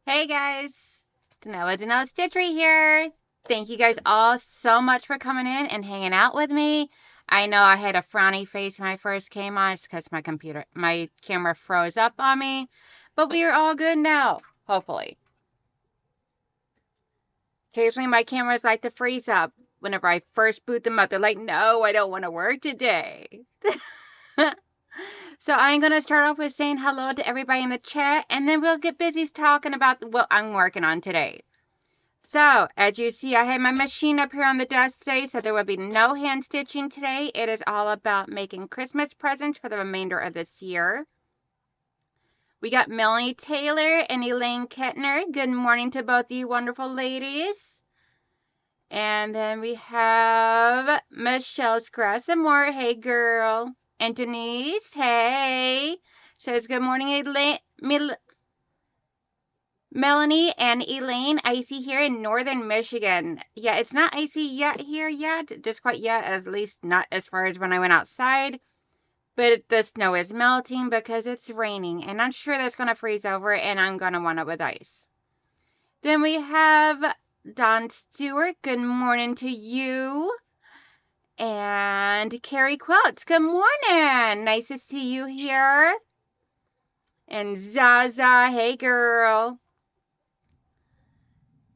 Hey guys, donnellsstichery here. Thank you guys all so much for coming in and hanging out with me. I know I had a frowny face when I first came on. It's because my camera froze up on me, but we are all good now, hopefully. Occasionally my cameras like to freeze up whenever I first boot them up. They're like, no, I don't want to work today. So I'm going to start off with saying hello to everybody in the chat, and then we'll get busy talking about what I'm working on today. So, as you see, I have my machine up here on the desk today, so there will be no hand stitching today. It is all about making Christmas presents for the remainder of this year. We got Melanie Taylor and Elaine Kettner. Good morning to both you wonderful ladies. And then we have Michelle Scrassamore. Hey, girl. And Denise. Hey. Says good morning, Melanie and Elaine, icy here in northern Michigan. Yeah, it's not icy yet here yet, just quite yet, at least not as far as when I went outside. But the snow is melting because it's raining, and I'm sure that's going to freeze over, and I'm going to want it with ice. Then we have Don Stewart. Good morning to you. And Carrie Quilts. Good morning. Nice to see you here. And Zaza. Hey, girl.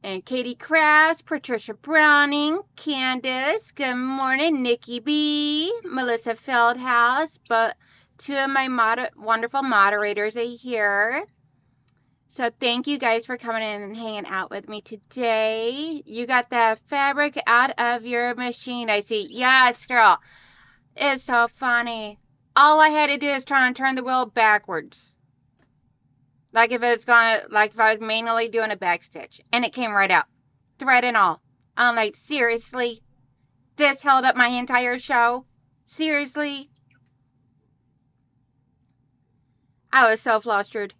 And Katie Krause, Patricia Browning, Candace, good morning, Nikki B, Melissa Feldhouse, but two of my wonderful moderators are here. So thank you guys for coming in and hanging out with me today. You got that fabric out of your machine, I see. Yes, girl. It's so funny. All I had to do is try and turn the wheel backwards. Like if it's gonna, like if I was manually doing a back stitch, and it came right out, thread and all. I'm like, seriously? This held up my entire show? Seriously? I was so flustered.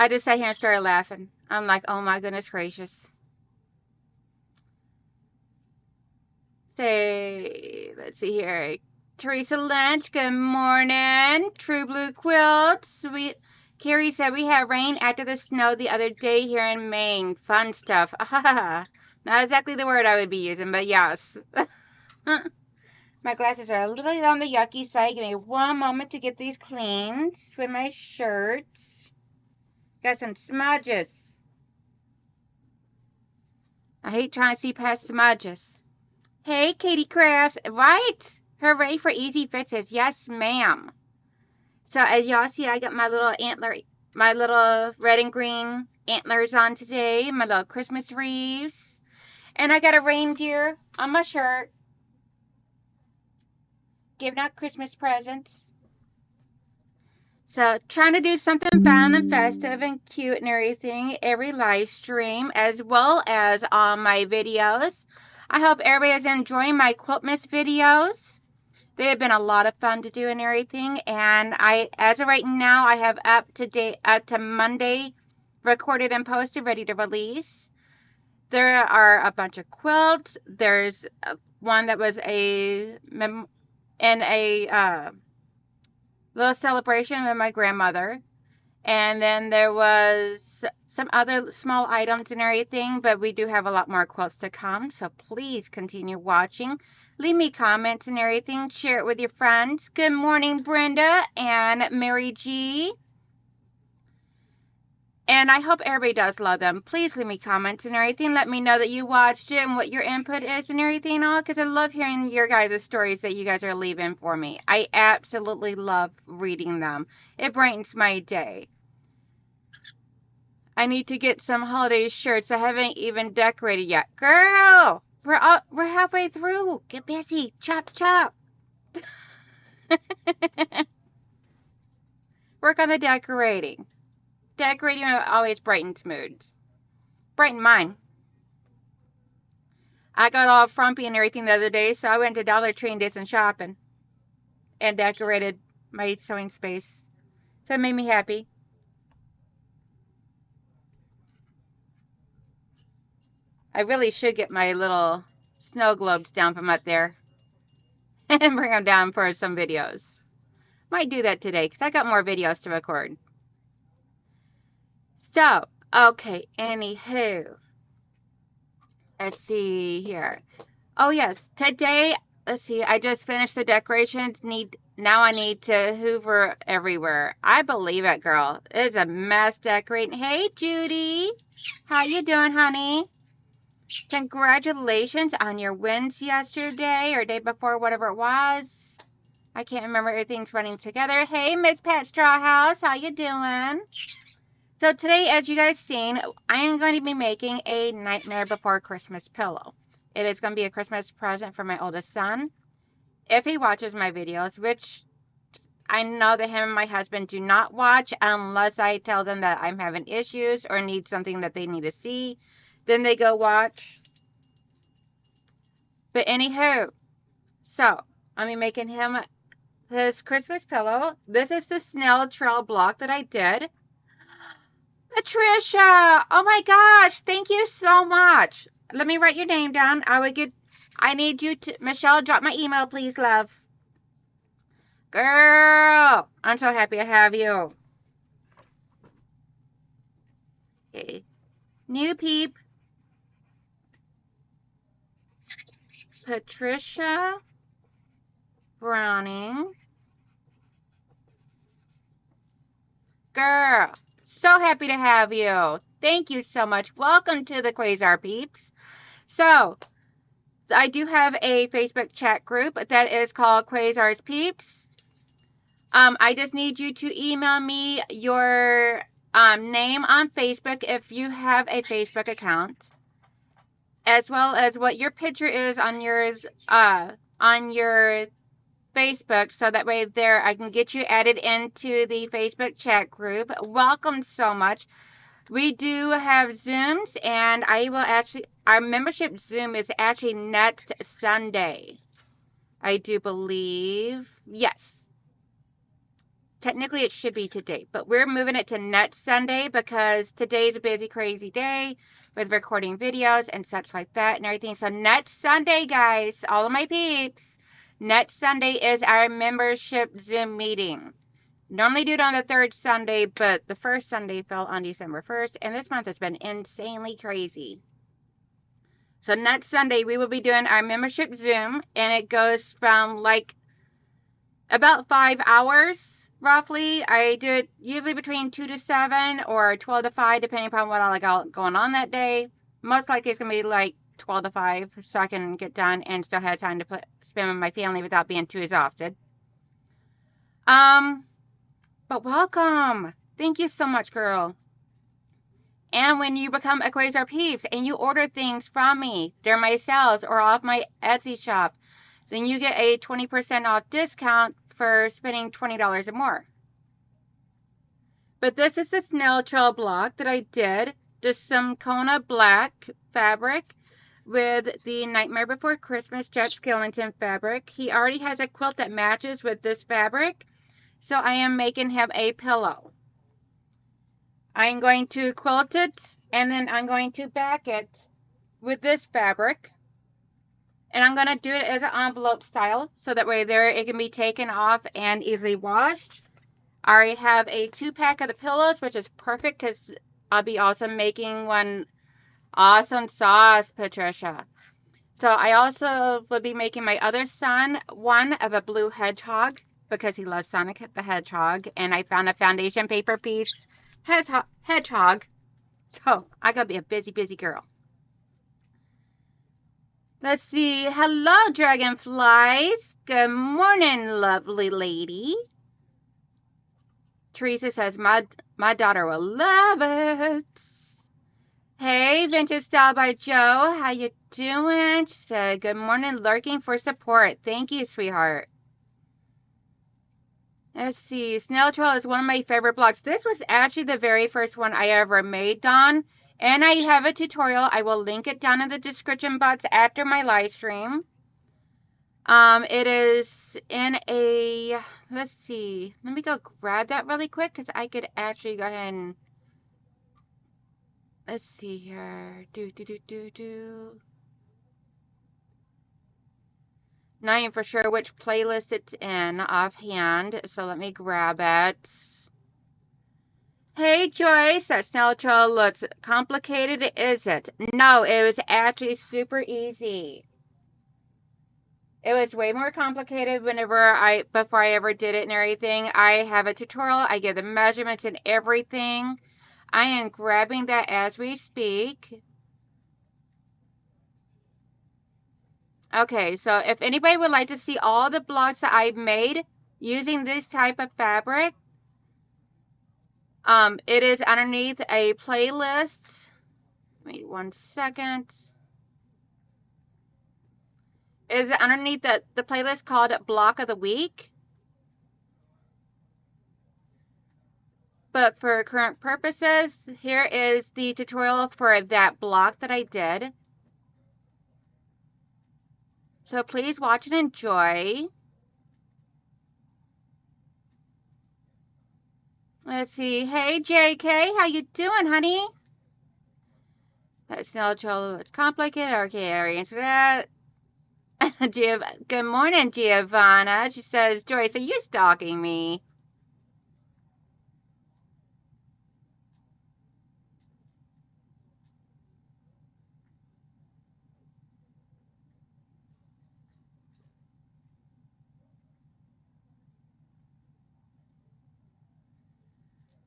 I just sat here and started laughing. I'm like, oh my goodness gracious. Say, let's see here. Teresa Lynch, good morning. True Blue Quilt, sweet. Carrie said we had rain after the snow the other day here in Maine. Fun stuff. Not exactly the word I would be using, but yes. My glasses are a little on the yucky side. Give me one moment to get these cleaned with my shirts. Got some smudges. I hate trying to see past smudges. Hey, Katie Crafts. Right. Hooray for easy fixes. Yes, ma'am. So as y'all see, I got my little my little red and green antlers on today, my little Christmas wreaths, and I got a reindeer on my shirt, giving out Christmas presents. So trying to do something fun and festive and cute and everything every live stream, as well as on my videos. I hope everybody is enjoying my Quiltmas videos. They have been a lot of fun to do and everything, and as of right now, I have up to Monday recorded and posted, ready to release. There are a bunch of quilts. There's one that was in a little celebration with my grandmother, and then there was some other small items and everything, but we do have a lot more quilts to come, so please continue watching. Leave me comments and everything. Share it with your friends. Good morning, Brenda and Mary G. And I hope everybody does love them. Please leave me comments and everything. Let me know that you watched it and what your input is and everything all, because I love hearing your guys' stories that you guys are leaving for me. I absolutely love reading them. It brightens my day. I need to get some holiday shirts. I haven't even decorated yet. Girl! We're halfway through. Get busy. Chop, chop. Work on the decorating. Decorating always brightens moods. Brighten mine. I got all frumpy and everything the other day, so I went to Dollar Tree and did some shopping. And decorated my sewing space. So it made me happy. I really should get my little snow globes down from up there. And bring them down for some videos. Might do that today because I got more videos to record. So, Okay, anywho. Let's see here. Oh yes, today, let's see, I just finished the decorations. Now I need to hoover everywhere. I believe it, girl. It's a mess decorating. Hey, Judy. How you doing, honey? Congratulations on your wins yesterday or day before, whatever it was. I can't remember. Everything's running together. Hey, Miss Pat Strawhouse. How you doing? So today, as you guys seen, I am going to be making a Nightmare Before Christmas pillow. It is going to be a Christmas present for my oldest son. If he watches my videos, which I know that him and my husband do not watch unless I tell them that I'm having issues or need something that they need to see, then they go watch. But anywho, so I'm making him his Christmas pillow. This is the snail trail block that I did. Patricia, oh my gosh, thank you so much. Let me write your name down. I need you to, Michelle, drop my email, please, love. Girl, I'm so happy to have you. Okay. New peep, Patricia Browning. Girl, so happy to have you. Thank you so much. Welcome to the Quasar peeps. So, I do have a Facebook chat group that is called Quasar's Peeps. I just need you to email me your name on Facebook if you have a Facebook account, as well as what your picture is on your Facebook, so that way there I can get you added into the Facebook chat group. Welcome so much. We do have Zooms, and our membership Zoom is actually next Sunday. I do believe. Yes. Technically, it should be today, but we're moving it to next Sunday because today's a busy, crazy day with recording videos and such like that and everything. So next Sunday, guys, all of my peeps, next Sunday is our membership Zoom meeting. Normally do it on the third Sunday, but the first Sunday fell on December 1st, and this month has been insanely crazy. So next Sunday, we will be doing our membership Zoom, and it goes from like about 5 hours. Roughly, I do it usually between 2 to 7 or 12 to 5, depending upon what I got going on that day. Most likely it's going to be like 12 to 5, so I can get done and still have time to spend with my family without being too exhausted. But welcome. Thank you so much, girl. And when you become a Quasar Peeps and you order things from me during my sales or off my Etsy shop, then you get a 20% off discount for spending $20 or more. But this is the snail trail block that I did. Just some Kona black fabric with the Nightmare Before Christmas Jet Skellington fabric. He already has a quilt that matches with this fabric, so I am making him a pillow. I'm going to quilt it, and then I'm going to back it with this fabric. And I'm going to do it as an envelope style, so that way there it can be taken off and easily washed. I already have a 2-pack of the pillows, which is perfect because I'll be also making one awesome sauce, Patricia. So I also will be making my other son one of a blue hedgehog because he loves Sonic the Hedgehog. And I found a foundation paper piece hedgehog. So I gotta be a busy, busy girl. Let's see. Hello, dragonflies. Good morning, lovely lady. Teresa says, my daughter will love it. Hey, Vintage Style by Joe. How you doing? She said, good morning, lurking for support. Thank you, sweetheart. Let's see. Snail Trail is one of my favorite blocks. This was actually the very first one I ever made, Dawn. And I have a tutorial. I will link it down in the description box after my live stream. It is in a, let's see. Let me go grab that really quick because I could actually go ahead and, let's see here. Not even for sure which playlist it's in offhand, so let me grab it. Hey Joyce, that snail trail looks complicated, is it? No, it was actually super easy. It was way more complicated before I ever did it and everything. I have a tutorial, I give the measurements and everything. I am grabbing that as we speak. Okay, so if anybody would like to see all the blocks that I've made using this type of fabric, it is underneath a playlist. Wait 1 second. Is it underneath the playlist called Block of the Week? But for current purposes, here is the tutorial for that block that I did. So please watch and enjoy. Let's see. Hey, JK, how you doing, honey? That snail trail looks complicated. Okay, I already answered that. Good morning, Giovanna. She says, Joyce, are you stalking me?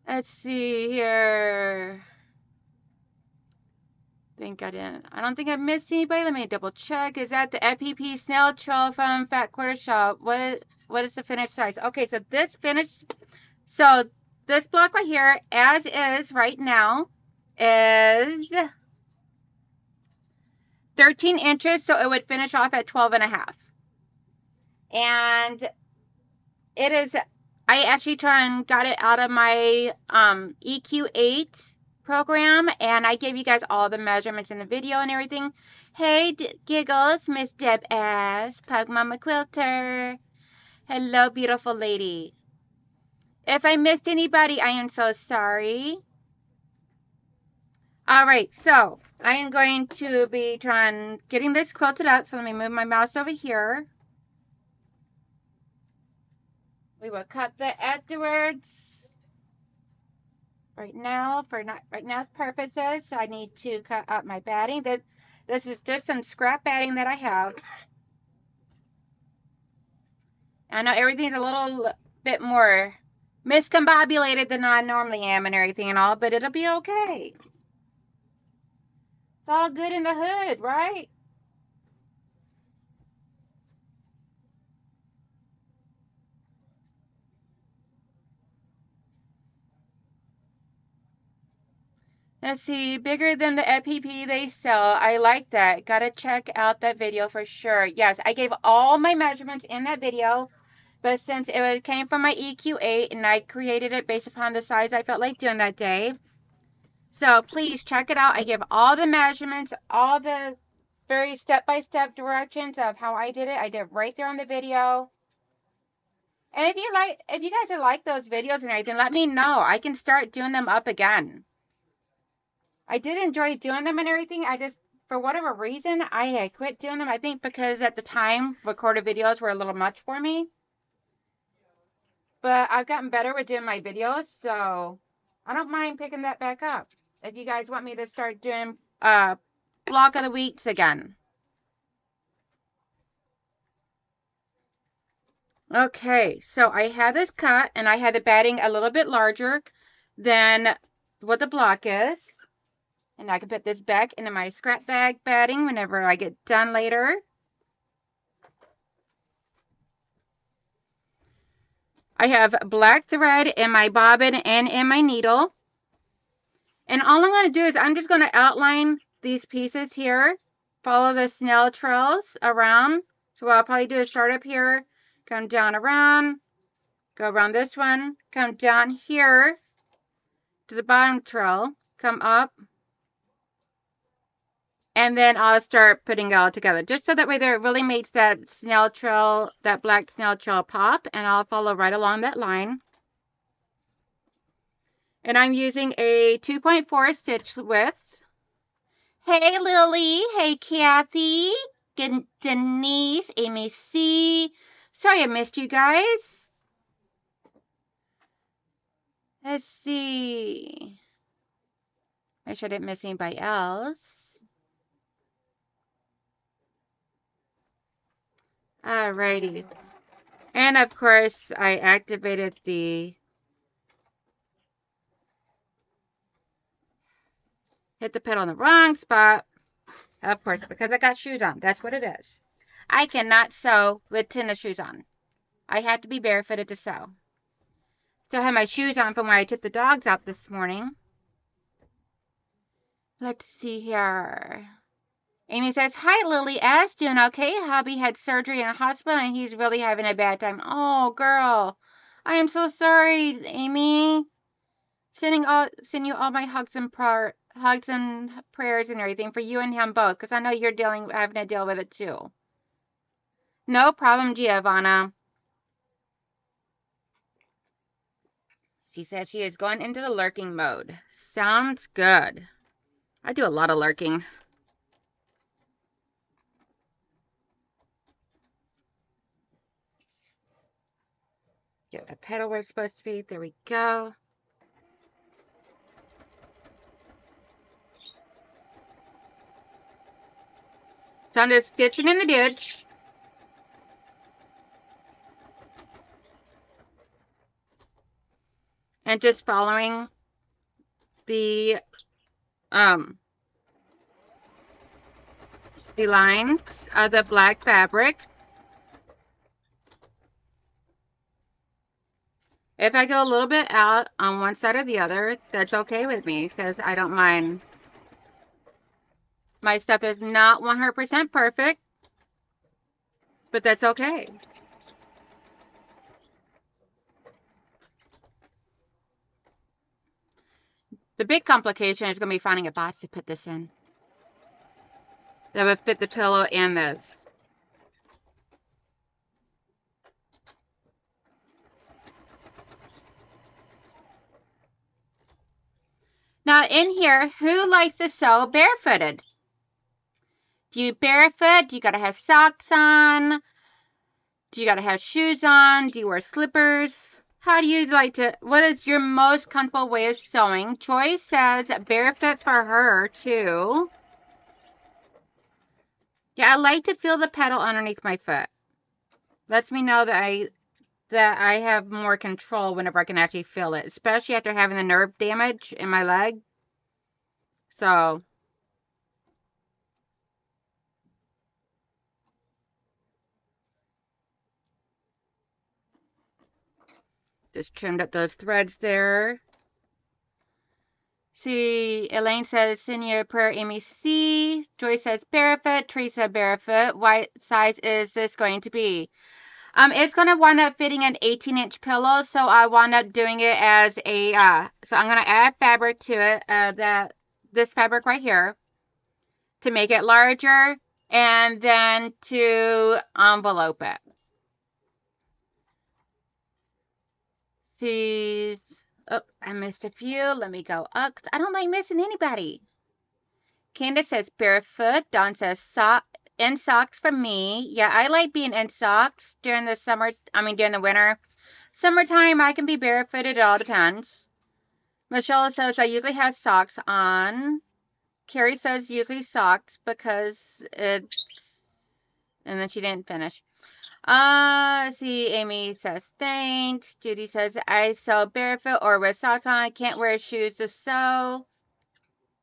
Let's see here. I don't think I missed anybody. Let me double check. Is that the FPP snail trail from Fat Quarter Shop? What is the finished size? Okay, so this block right here, as is right now, is 13 inches, so it would finish off at 12 and a half. And it is, I actually got it out of my EQ8 program, and I gave you guys all the measurements in the video and everything. Hey, Giggles, Miss Deb S, Pug Mama Quilter. Hello, beautiful lady. If I missed anybody, I am so sorry. All right, so I am going to be getting this quilted up. So let me move my mouse over here. We will cut the afterwards. Right now, for right now's purposes, so I need to cut up my batting. This is just some scrap batting that I have. I know everything's a little bit more miscombobulated than I normally am and everything and all, but it'll be okay. It's all good in the hood, right? Let's see, bigger than the FPP they sell. I like that. Gotta check out that video for sure. Yes, I gave all my measurements in that video, but since it came from my EQ8 and I created it based upon the size I felt like doing that day. So please check it out. I give all the measurements, all the very step-by-step directions of how I did it. I did right there on the video. And if you guys like those videos and everything, let me know. I can start doing them up again. I did enjoy doing them and everything. For whatever reason, I had quit doing them. I think because at the time, recorded videos were a little much for me. But I've gotten better with doing my videos, so I don't mind picking that back up. If you guys want me to start doing block of the weeks again. Okay, so I had this cut and I had the batting a little bit larger than what the block is. And I can put this back into my scrap bag batting whenever I get done later. I have black thread in my bobbin and in my needle. And all I'm going to do is I'm just going to outline these pieces here. Follow the snail trails around. So what I'll probably do is start up here, come down around, go around this one, come down here to the bottom trail, come up, and then I'll start putting it all together. Just so that way there it really makes that snail trail, that black snail trail pop, and I'll follow right along that line. And I'm using a 2.4 stitch width. Hey Lily, hey Kathy, Denise, Amy C. Sorry I missed you guys. Let's see. Make sure I didn't miss anybody else. Alrighty. And of course, I activated the hit the pedal in the wrong spot. Of course, because I got shoes on. That's what it is. I cannot sew with tennis shoes on. I have to be barefooted to sew. Still have my shoes on from when I took the dogs out this morning. Let's see here. Amy says, hi, Lily S. Doing okay? Hubby had surgery in a hospital and he's really having a bad time. Oh, girl. I am so sorry, Amy. Sending you all my hugs and prayers and everything for you and him both, because I know you're having to deal with it too. No problem, Giovanna. She says she is going into the lurking mode. Sounds good. I do a lot of lurking. Get the pedal where it's supposed to be. There we go. So I'm just stitching in the ditch. And just following the lines of the black fabric. If I go a little bit out on one side or the other, that's okay with me because I don't mind. My stuff is not 100% perfect, but that's okay. The big complication is going to be finding a box to put this in that would fit the pillow and this. Now in here, who likes to sew barefooted? Do you barefoot? Do you got to have socks on? Do you got to have shoes on? Do you wear slippers? How do you like to, what is your most comfortable way of sewing? Joy says barefoot for her too. Yeah, I like to feel the pedal underneath my foot. Lets me know that I have more control whenever I can actually feel it, especially after having the nerve damage in my leg. So just trimmed up those threads there. See, Elaine says, send you a prayer, Amy C. Joy says barefoot. Teresa barefoot. What size is this going to be? It's going to wind up fitting an 18-inch pillow, so I wound up doing it as a, so I'm going to add fabric to it, this fabric right here, to make it larger, and then to envelope it. See, oh, I missed a few. Let me go up. I don't like missing anybody. Candace says barefoot. Dawn says in socks for me. Yeah, I like being in socks during the summer. During the winter. Summertime, I can be barefooted. It all depends. Michelle says I usually have socks on. Carrie says usually socks because it's... And then she didn't finish. See, Amy says thanks. Judy says I sew barefoot or with socks on. I can't wear shoes to sew.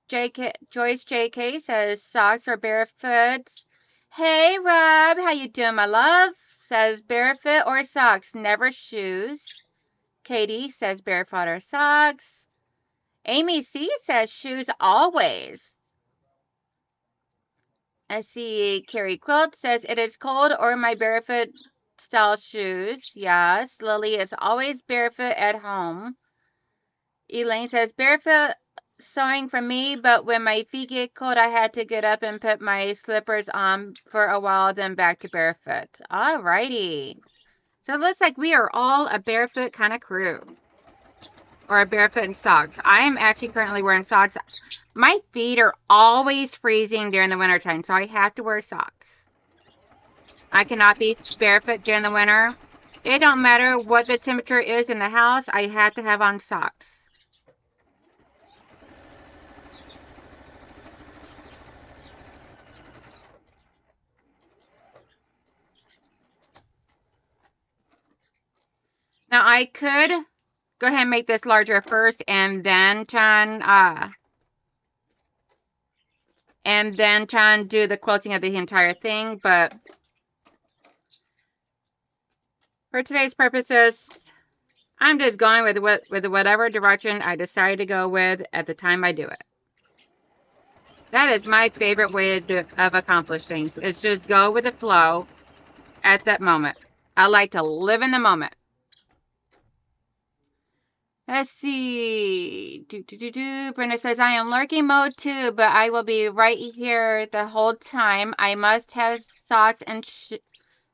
Joyce JK says socks or barefoot. Hey Rob, how you doing, my love? Says barefoot or socks, never shoes. Katie says barefoot or socks. Amy C says shoes always. I see Carrie Quilt says it is cold or my barefoot style shoes. Yes. Lily is always barefoot at home. Elaine says barefoot sewing for me, but when my feet get cold, I had to get up and put my slippers on for a while, then back to barefoot. Alrighty. So it looks like we are all a barefoot kind of crew. Or a barefoot in socks. I am actually currently wearing socks. My feet are always freezing during the wintertime, so I have to wear socks. I cannot be barefoot during the winter. It don't matter what the temperature is in the house, I have to have on socks. Now I could go ahead and make this larger first and then try and do the quilting of the entire thing, but for today's purposes, I'm just going with whatever direction I decide to go with at the time I do it. That is my favorite way of accomplish things. It's just go with the flow at that moment. I like to live in the moment. Let's see. Brenda says, I am lurking mode too, but I will be right here the whole time. I must have socks and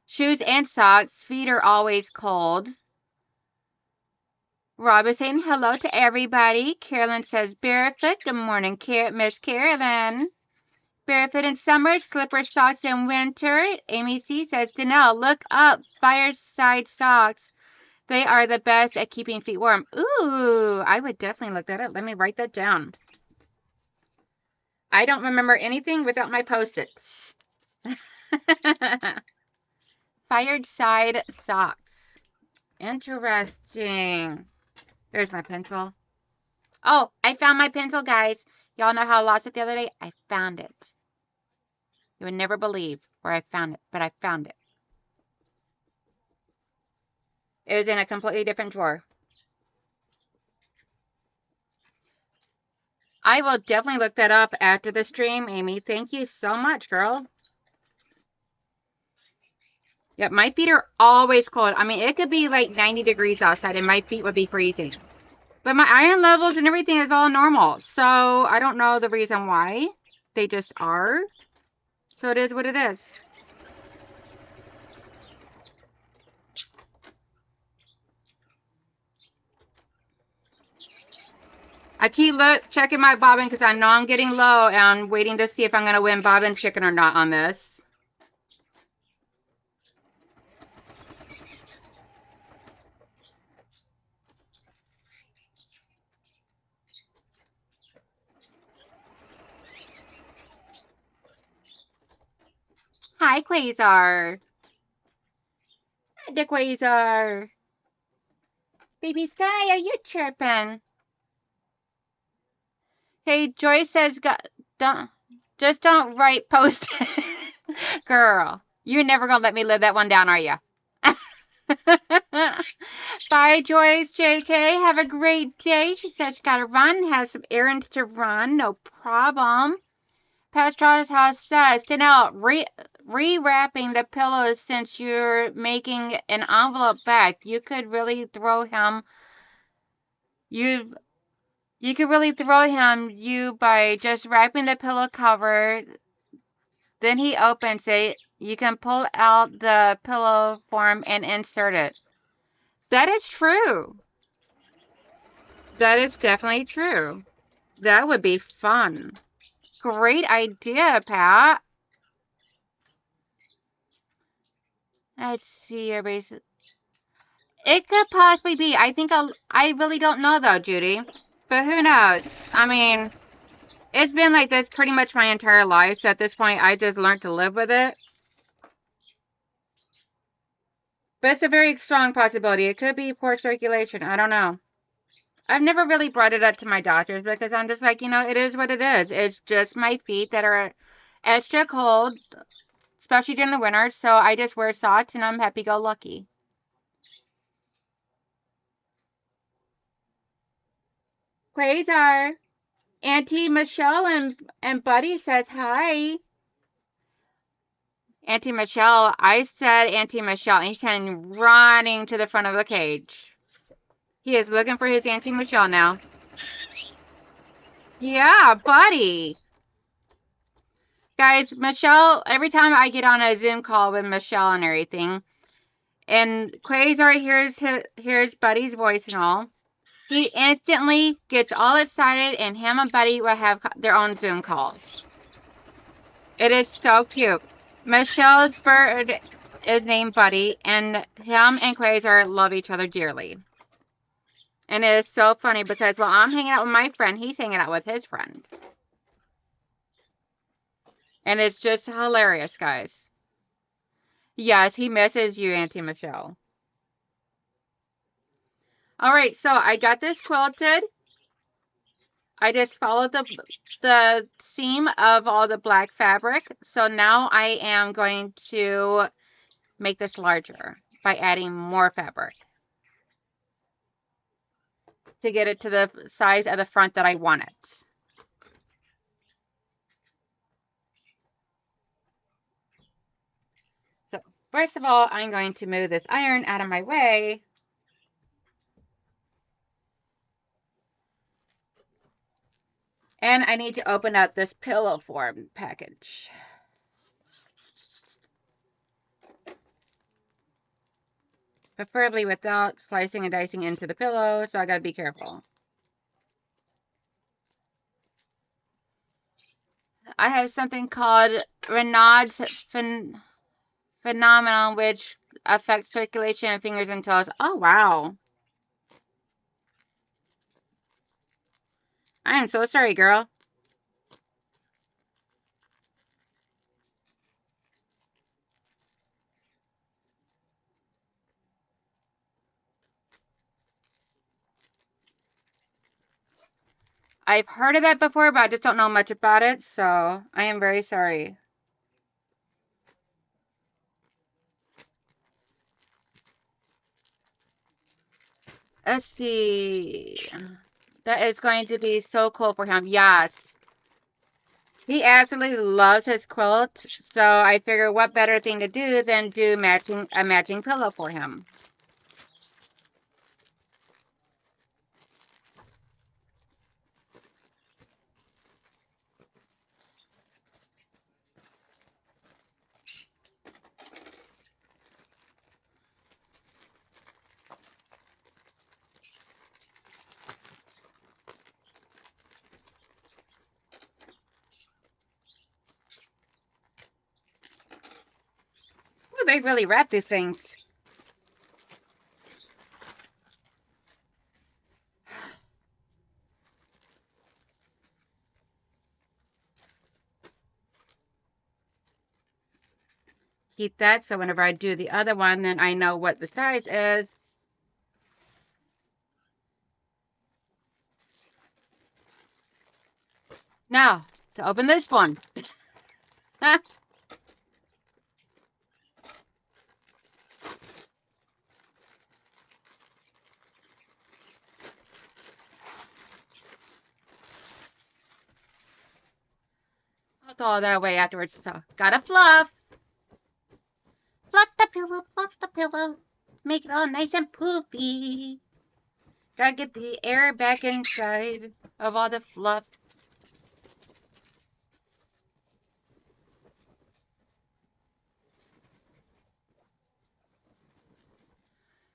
shoes and socks. Feet are always cold. Rob is saying hello to everybody. Carolyn says, barefoot. Good morning, Miss Carolyn. Barefoot in summer, slipper socks in winter. Amy C says, Donnell, look up fireside socks. They are the best at keeping feet warm. Ooh, I would definitely look that up. Let me write that down. I don't remember anything without my Post-its. Fireside socks. Interesting. There's my pencil. Oh, I found my pencil, guys. Y'all know how I lost it the other day? I found it. You would never believe where I found it, but I found it. It was in a completely different drawer. I will definitely look that up after the stream, Amy. Thank you so much, girl. Yep, my feet are always cold. I mean, it could be like 90 degrees outside and my feet would be freezing. But my iron levels and everything is all normal. So I don't know the reason why. They just are. So it is what it is. I keep checking my bobbin because I know I'm getting low and I'm waiting to see if I'm going to win bobbin chicken or not on this. Hi, Quasar. Hi, the Quasar. Baby Sky, are you chirping? Hey, Joyce says, don't write post. Girl, you're never going to let me live that one down, are you? Bye, Joyce. JK, have a great day. She said she got to run, has some errands to run. No problem. Pestra's house says, Donnell, rewrapping the pillows since you're making an envelope back. You could really throw him. You could really throw him by just wrapping the pillow cover. Then he opens it. You can pull out the pillow form and insert it. That is true. That is definitely true. That would be fun. Great idea, Pat. Let's see, everybody's. It could possibly be. I really don't know though, Judy. But who knows? I mean, it's been like this pretty much my entire life. So at this point, I just learned to live with it. But it's a very strong possibility. It could be poor circulation. I don't know. I've never really brought it up to my doctors because I'm just like, it is what it is. It's just my feet that are extra cold, especially during the winter. So I just wear socks and I'm happy-go-lucky. Quasar. Auntie Michelle and Buddy says hi. Auntie Michelle, I said Auntie Michelle, and he came running to the front of the cage. He is looking for his Auntie Michelle now. Yeah, Buddy. Guys, Michelle, every time I get on a Zoom call with Michelle and everything, and Quasar hears Buddy's voice and all, he instantly gets all excited, and him and Buddy will have their own Zoom calls. It is so cute. Michelle's bird is named Buddy, and him and Quasar love each other dearly. And it is so funny because while I'm hanging out with my friend, he's hanging out with his friend. And it's just hilarious, guys. Yes, he misses you, Auntie Michelle. All right, so I got this quilted. I just followed the seam of all the black fabric. So now I am going to make this larger by adding more fabric to get it to the size of the front that I want it. So first of all, I'm going to move this iron out of my way. And I need to open up this pillow form package. Preferably without slicing and dicing into the pillow, so I gotta be careful. I have something called Raynaud's phenomenon, which affects circulation in fingers and toes. Oh, wow. I am so sorry, girl. I've heard of that before, but I just don't know much about it, so I am very sorry. Let's see. That is going to be so cool for him. Yes. He absolutely loves his quilt, so I figure what better thing to do than do a matching pillow for him. Ooh, they really wrap these things. Keep that so whenever I do the other one, then I know what the size is. Now, to open this one. I'll throw all that away afterwards, so gotta fluff. Fluff the pillow, fluff the pillow. Make it all nice and poofy. Gotta get the air back inside of all the fluff.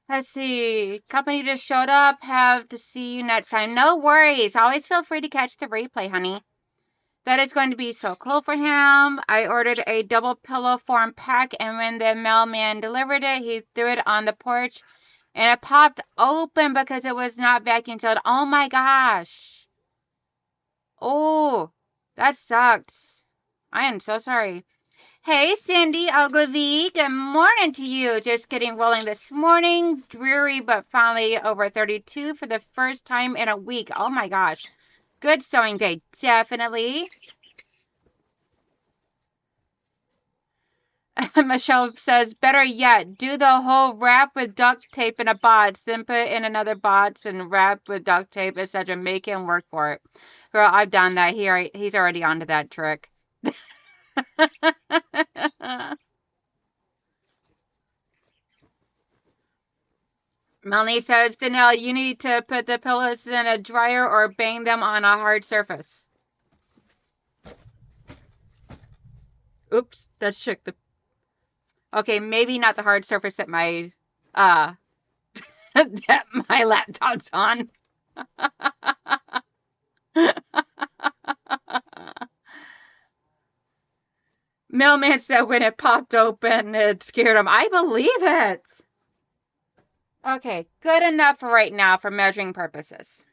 Let's see. Company just showed up. Have to see you next time. No worries. Always feel free to catch the replay, honey. That is going to be so cool for him. I ordered a double pillow form pack, and when the mailman delivered it, he threw it on the porch, and it popped open because it was not vacuum sealed. Oh my gosh. Oh, that sucks. I am so sorry. Hey, Cindy Ogilvy. Good morning to you. Just getting rolling this morning. Dreary, but finally over 32 for the first time in a week. Oh my gosh. Good sewing day, definitely. Michelle says, better yet, do the whole wrap with duct tape in a box, then put it in another box and wrap with duct tape, etc. Make him work for it. Girl, I've done that. He's already onto that trick. Melanie says, Donnell, you need to put the pillows in a dryer or bang them on a hard surface. Oops, that shook the... Okay, maybe not the hard surface that my that my laptop's on. Mailman said when it popped open, it scared him. I believe it. Okay, good enough for right now for measuring purposes.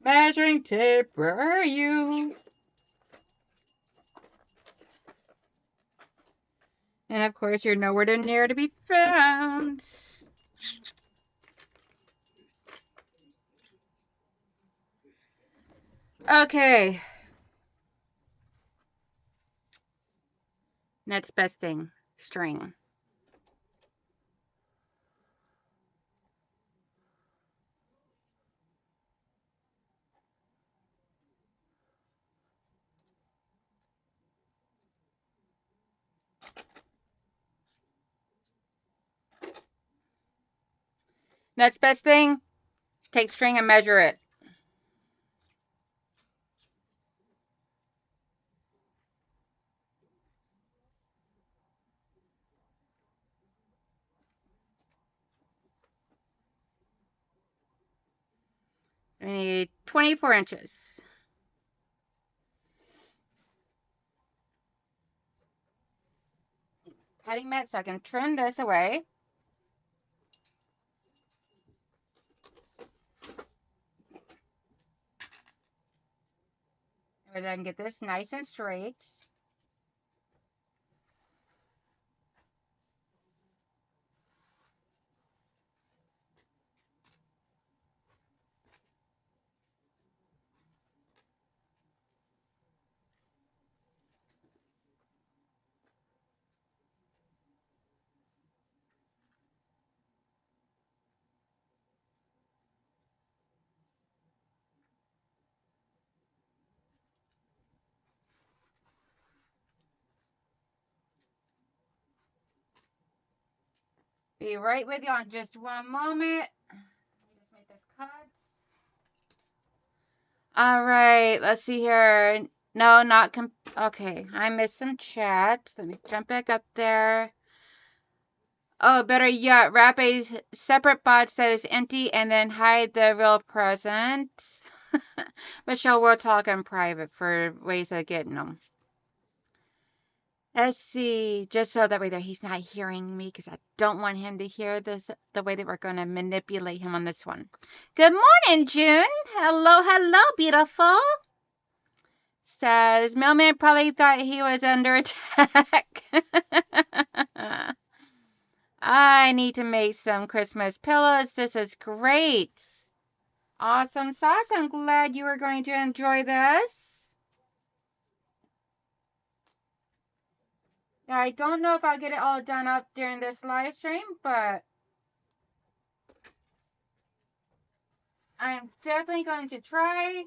Measuring tape, where are you? And of course, you're nowhere near to be found. Okay. Next best thing, string. Next best thing, take string and measure it. I need 24 inches. Cutting mat so I can trim this away. And then get this nice and straight. Be right with you on just one moment. Just make this cut. All right, let's see here. No, not okay. I missed some chat. Let me jump back up there. Oh, better yet, wrap a separate box that is empty and then hide the real present. Michelle, we'll talk in private for ways of getting them. Let's see, just so that way that he's not hearing me, because I don't want him to hear this, the way that we're going to manipulate him on this one. Good morning, June. Hello, hello, beautiful. Says, Mailman probably thought he was under attack. I need to make some Christmas pillows. This is great. Awesome sauce. I'm glad you are going to enjoy this. Now, I don't know if I'll get it all done up during this live stream, but I'm definitely going to try.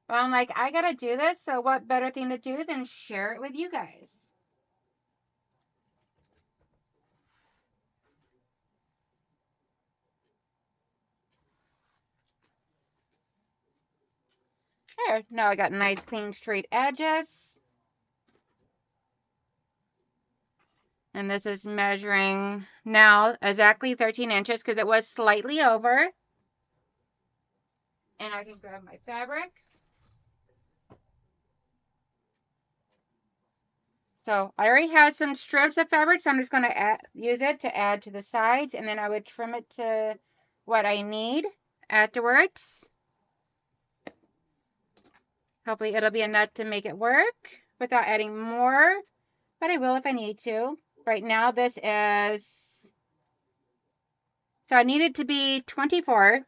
But I'm like, I gotta do this, so what better thing to do than share it with you guys? There, now I got nice, clean, straight edges. And this is measuring now exactly 13 inches because it was slightly over. And I can grab my fabric. So I already have some strips of fabric, so I'm just going to use it to add to the sides, and then I would trim it to what I need afterwards. Hopefully it'll be enough to make it work without adding more, but I will if I need to. Right now this is, so I need it to be 24,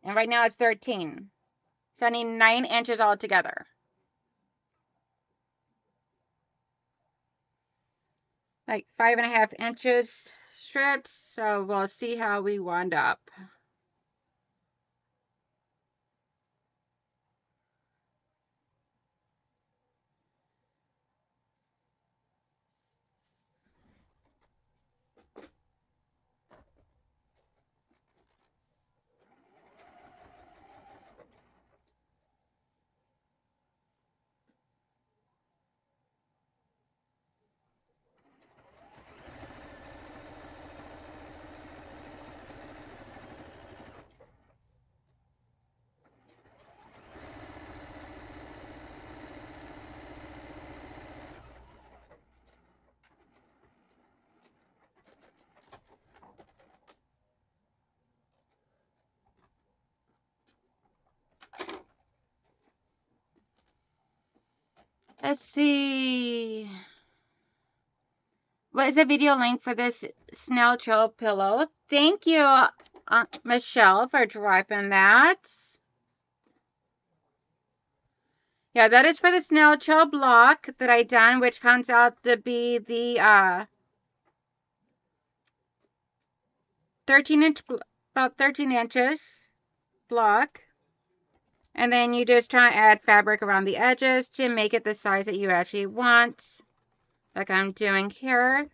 and right now it's 13. So I need 9 inches altogether. Like 5.5 inches strips, so we'll see how we wind up. Let's see. What is the video link for this snail trail pillow? Thank you, Aunt Michelle, for dropping that. Yeah, that is for the snail trail block that I done, which comes out to be the 13-inch, about 13 inches block. And then you just try to add fabric around the edges to make it the size that you actually want, like I'm doing here.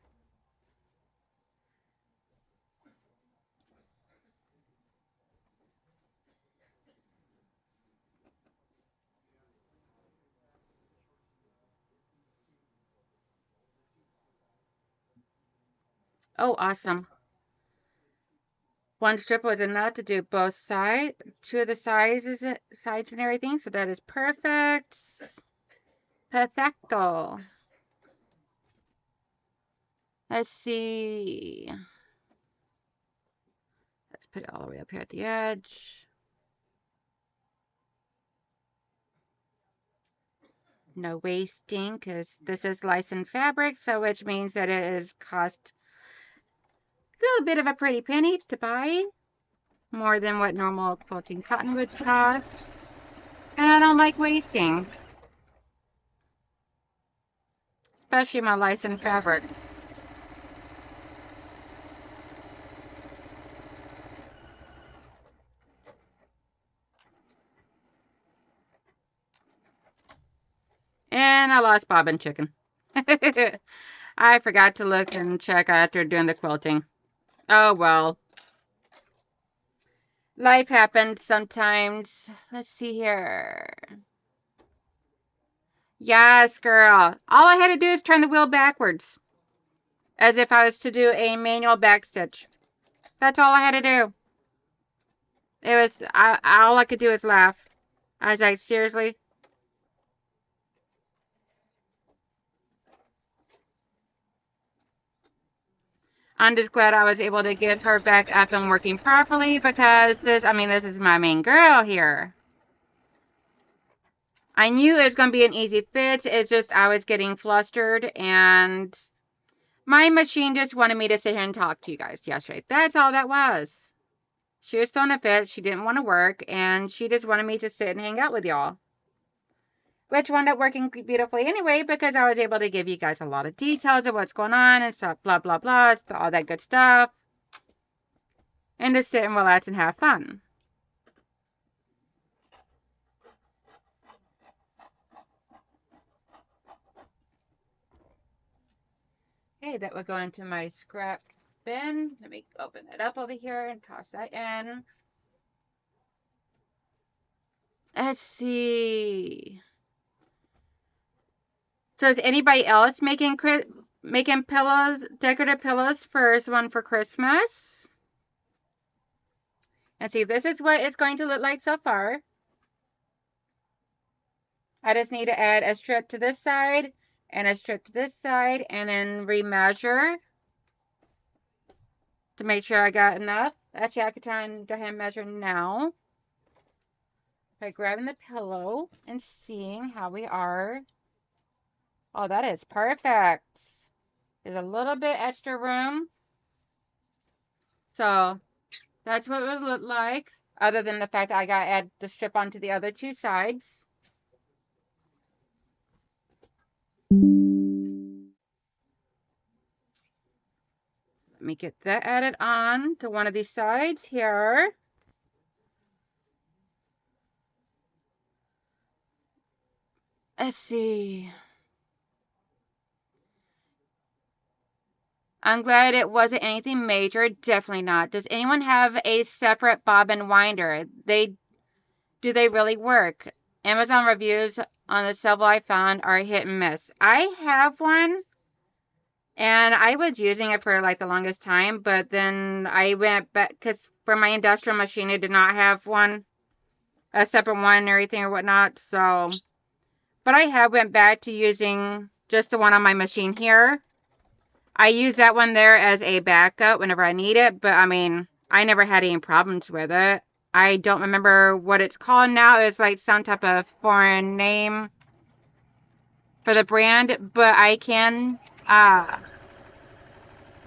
Oh, awesome. One strip was enough to do both sides, two of the sides and everything, so that is perfect. Perfecto. Let's see. Let's put it all the way up here at the edge. No wasting, because this is licensed fabric, so which means that it is cost a little bit of a pretty penny to buy. More than what normal quilting cotton would cost. And I don't like wasting. Especially my licensed fabrics. And I lost Bob and Chicken. I forgot to look and check after doing the quilting. Oh well. Life happens sometimes. Let's see here. Yes, girl. All I had to do is turn the wheel backwards. As if I was to do a manual backstitch. That's all I had to do. It was, all I could do was laugh. I was like, seriously? I'm just glad I was able to get her back up and working properly because this is my main girl here. I knew it was going to be an easy fit. It's just I was getting flustered and my machine just wanted me to sit here and talk to you guys yesterday. That's all that was. She was throwing a fit. She didn't want to work and she just wanted me to sit and hang out with y'all. Which wound up working beautifully anyway because I was able to give you guys a lot of details of what's going on and stuff, blah, blah, blah, all that good stuff. And to sit and relax and have fun. Okay, that will go into my scrap bin. Let me open it up over here and toss that in. Let's see. So is anybody else making pillows, decorative pillows for someone for Christmas? And see, this is what it's going to look like so far. I just need to add a strip to this side and a strip to this side and then remeasure to make sure I got enough. Actually, I could try and go ahead and measure now by grabbing the pillow and seeing how we are. Oh, that is perfect. There's a little bit extra room. So that's what it would look like, other than the fact that I got to add the strip onto the other two sides. Let me get that added on to one of these sides here. Let's see. I'm glad it wasn't anything major. Definitely not. Does anyone have a separate bobbin winder? Do they really work? Amazon reviews on the several I found are hit and miss. I have one. And I was using it for like the longest time, but then I went back because for my industrial machine, it did not have one, a separate one and everything or whatnot. So, but I have went back to using just the one on my machine here. I use that one there as a backup whenever I need it, but I mean, I never had any problems with it. I don't remember what it's called now. It's like some type of foreign name. for the brand, but I can,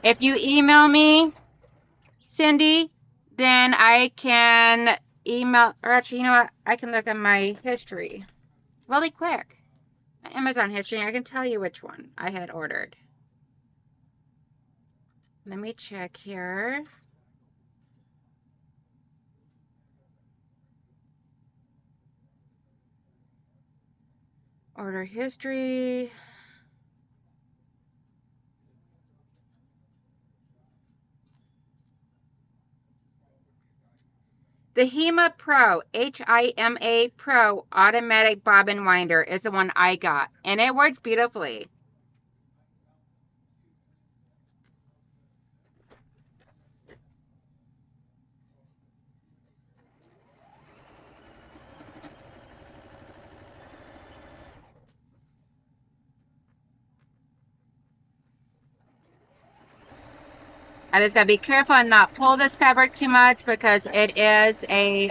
if you email me, Cindy, then I can email, or actually, you know what? I can look at my history really quick. Amazon history, I can tell you which one I had ordered. Let me check here. Order history. The HEMA Pro, H-I-M-A Pro automatic bobbin winder is the one I got, and it works beautifully. I just gotta be careful and not pull this fabric too much because it is a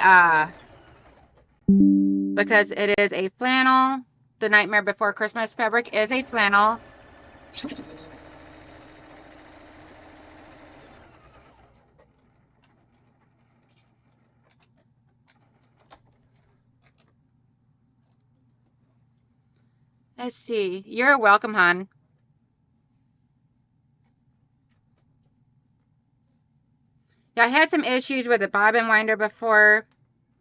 flannel. The Nightmare Before Christmas fabric is a flannel. Let's see. You're welcome, hon. Yeah, I had some issues with the bobbin winder before.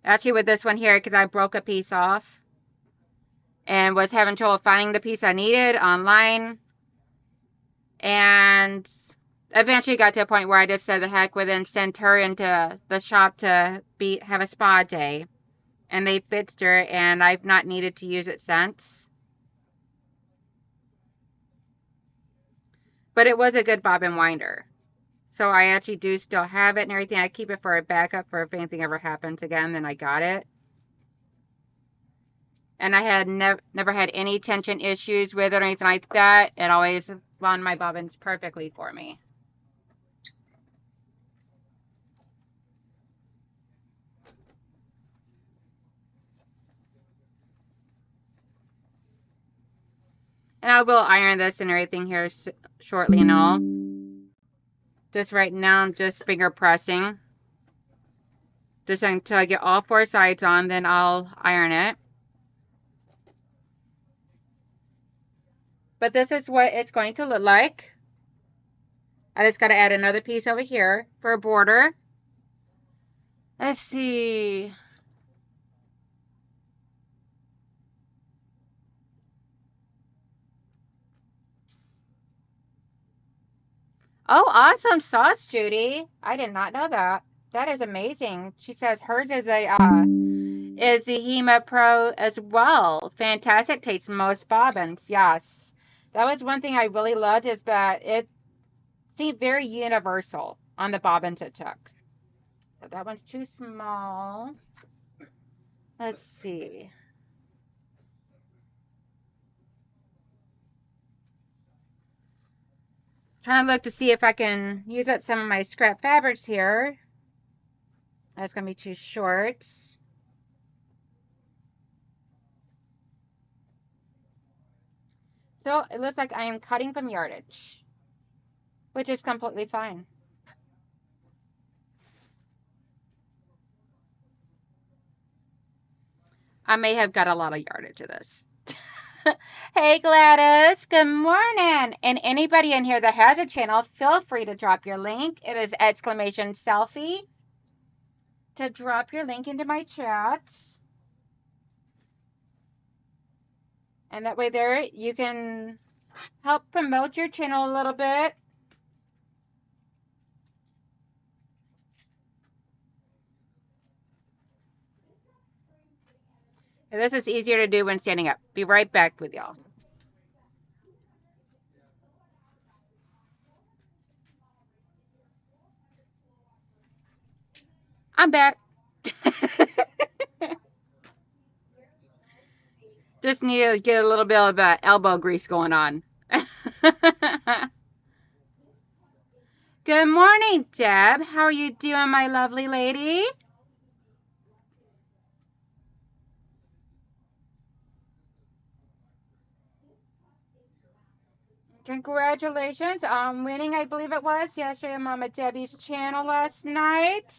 Actually, with this one here, because I broke a piece off and was having trouble finding the piece I needed online. And eventually got to a point where I just said the heck with it and sent her into the shop to have a spa day. And they fixed her, and I've not needed to use it since. But it was a good bobbin winder. So I actually do still have it and everything. I keep it for a backup for if anything ever happens again, then I got it. And I had never had any tension issues with it or anything like that. It always wound my bobbins perfectly for me. And I will iron this and everything here shortly and all. Just right now, I'm just finger pressing. Just until I get all four sides on, then I'll iron it. But this is what it's going to look like. I just got to add another piece over here for a border. Let's see. Oh, awesome sauce, Judy. I did not know that. That is amazing. She says hers is the HEMA Pro as well. Fantastic taste, most bobbins. Yes. That was one thing I really loved is that it seemed very universal on the bobbins it took. So that one's too small. Let's see. Trying to look to see if I can use up some of my scrap fabrics here. That's going to be too short. So it looks like I am cutting from yardage, which is completely fine. I may have got a lot of yardage of this. Hey Gladys, good morning. And anybody in here that has a channel, feel free to drop your link. It is exclamation selfie to drop your link into my chat. And that way there you can help promote your channel a little bit. And this is easier to do when standing up. Be right back with y'all. I'm back. Just need to get a little bit of elbow grease going on. Good morning, Deb. How are you doing, my lovely lady? Congratulations on winning, I believe it was, yesterday on Mama Debbie's channel last night.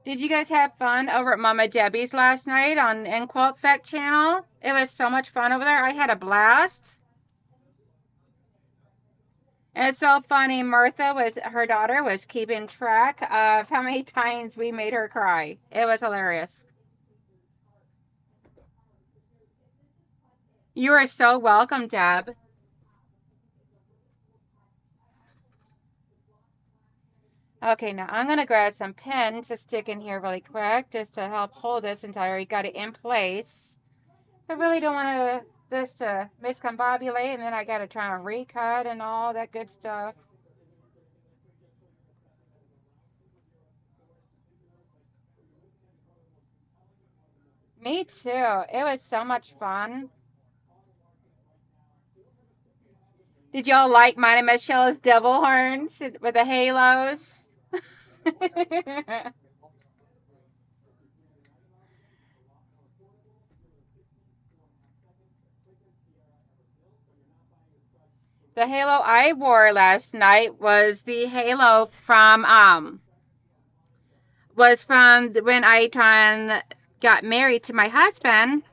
Did you guys have fun over at Mama Debbie's last night on Quilt Fact channel? It was so much fun over there. I had a blast. And it's so funny. Her daughter was keeping track of how many times we made her cry. It was hilarious. You are so welcome, Deb. Okay, now I'm going to grab some pins to stick in here really quick just to help hold this since I already got it in place. I really don't want this to miscombobulate, and then I got to try and recut and all that good stuff. Me too. It was so much fun. Did y'all like mine and Michelle's devil horns with the halos? The halo I wore last night was the halo from when I got married to my husband.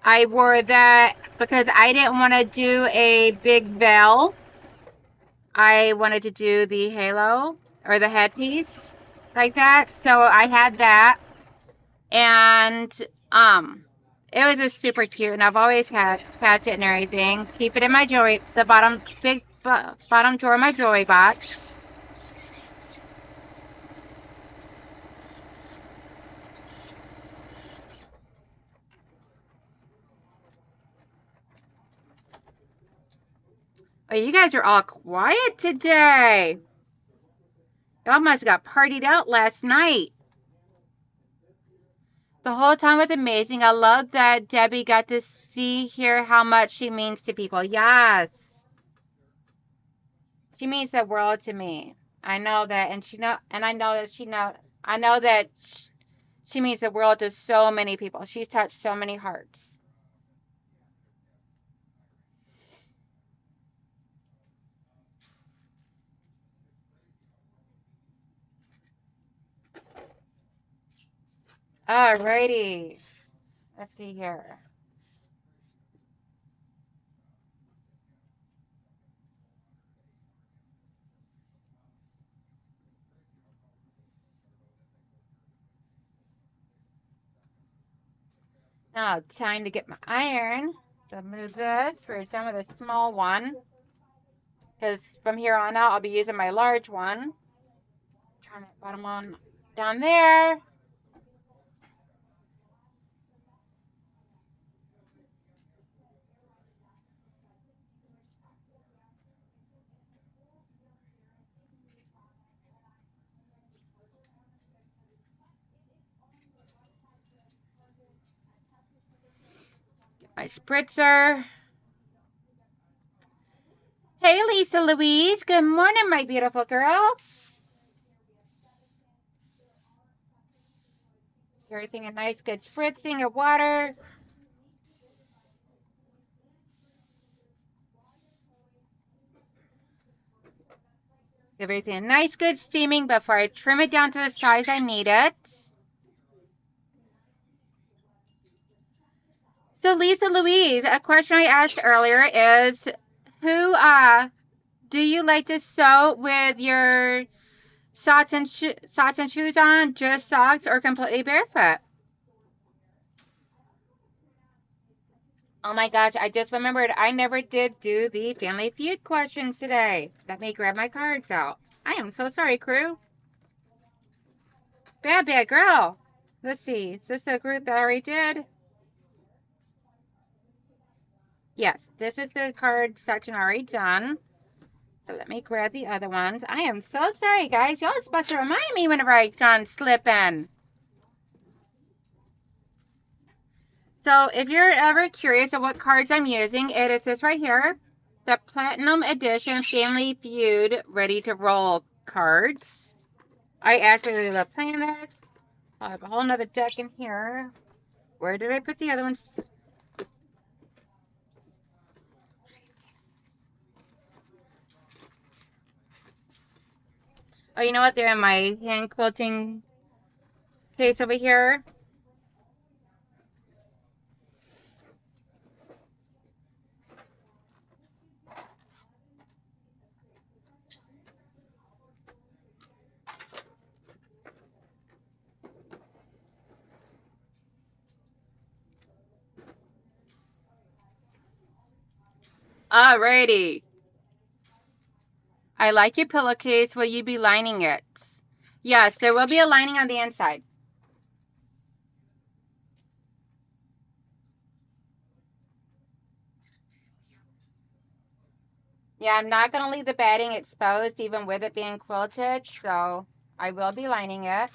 I wore that because I didn't want to do a big veil. I wanted to do the halo or the headpiece like that. So I had that, and it was just super cute. And I've always had patch it and everything. Keep it in my jewelry, the bottom drawer of my jewelry box. Oh, you guys are all quiet today. Y'all must have got partied out last night. The whole time was amazing. I love that Debbie got to hear how much she means to people. Yes. She means the world to me. I know that, and I know that she means the world to so many people. She's touched so many hearts. Alrighty. Let's see here. Now, time to get my iron. So move this. We're done with a small one. Because from here on out, I'll be using my large one. Trying to bottom on down there. Get my spritzer. Hey, Lisa Louise. Good morning, my beautiful girl. Everything a nice, good spritzing of water. Give everything a nice, good steaming before I trim it down to the size I need it. So, Lisa Louise, a question I asked earlier is, who do you like to sew with your socks and shoes on, just socks, or completely barefoot? Oh my gosh, I just remembered I never did do the Family Feud questions today. Let me grab my cards out. I am so sorry, crew. Bad girl. Let's see. Is this the group that I already did? Yes, this is the card section already done. So let me grab the other ones. I am so sorry, guys. Y'all supposed to remind me whenever I done slipping. So if you're ever curious of what cards I'm using, it is this right here. the Platinum Edition Family Feud Ready to Roll cards. I actually love playing this. I have a whole nother deck in here. Where did I put the other ones? Oh, you know what? They're in my hand quilting case over here. Alrighty. I like your pillowcase. Will you be lining it? Yes, there will be a lining on the inside. Yeah, I'm not going to leave the batting exposed even with it being quilted, so I will be lining it.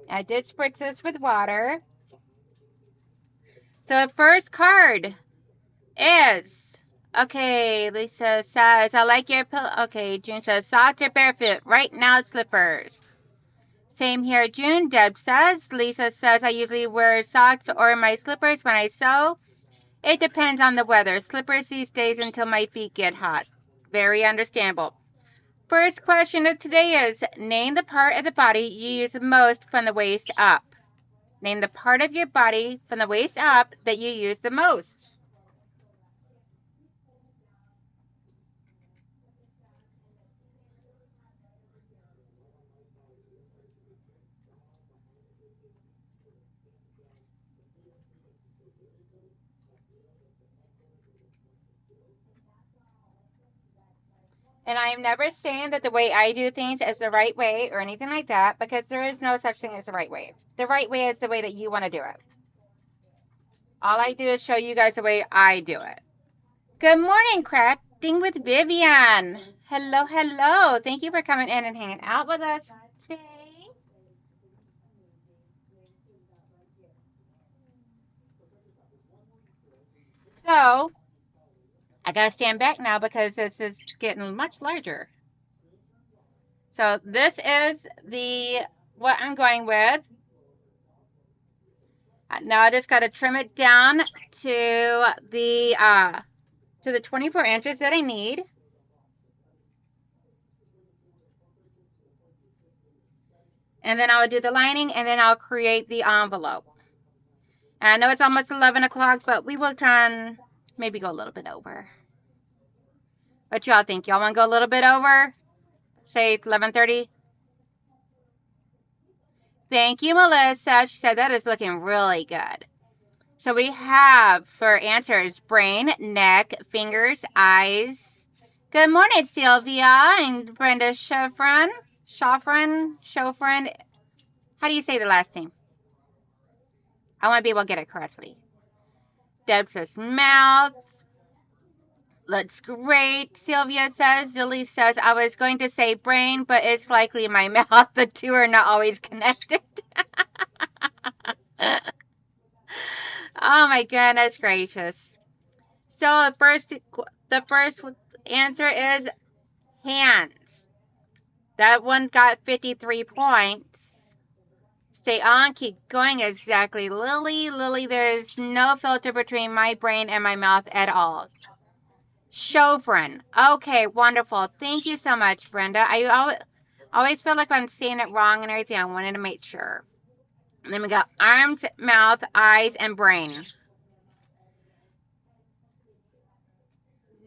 I did spritz this with water. So the first card is, okay, Lisa says, I like your pillow. Okay, June says, socks or barefoot? Right now, slippers. Same here, June. Deb says, Lisa says, I usually wear socks or my slippers when I sew. It depends on the weather. Slippers these days until my feet get hot. Very understandable. First question of today is, name the part of the body you use the most from the waist up. Name the part of your body from the waist up that you use the most. And I am never saying that the way I do things is the right way or anything like that, because there is no such thing as the right way. The right way is the way that you want to do it. All I do is show you guys the way I do it. Good morning, Crafting with Vivian. Hello, hello. Thank you for coming in and hanging out with us today. So, I gotta stand back now because this is getting much larger. So this is what I'm going with. Now I just gotta trim it down to the 24 inches that I need. And then I'll do the lining and then I'll create the envelope. And I know it's almost 11 o'clock, but we will try and maybe go a little bit over. What y'all think? Y'all want to go a little bit over? Say 11:30? Thank you, Melissa. She said that is looking really good. So we have for answers brain, neck, fingers, eyes. Good morning, Sylvia and Brenda Schofran. Schofran. How do you say the last name? I want to be able to get it correctly. Deb says mouth. Looks great. Sylvia says. Zilly says, I was going to say brain, but it's likely my mouth. The two are not always connected. Oh my goodness gracious. So the first answer is hands. That one got 53 points. Stay on, keep going. Exactly. Lily, there's no filter between my brain and my mouth at all. Chauvin. Okay, wonderful. Thank you so much, Brenda. I always feel like I'm saying it wrong and everything. I wanted to make sure. And then we got arms, mouth, eyes, and brain.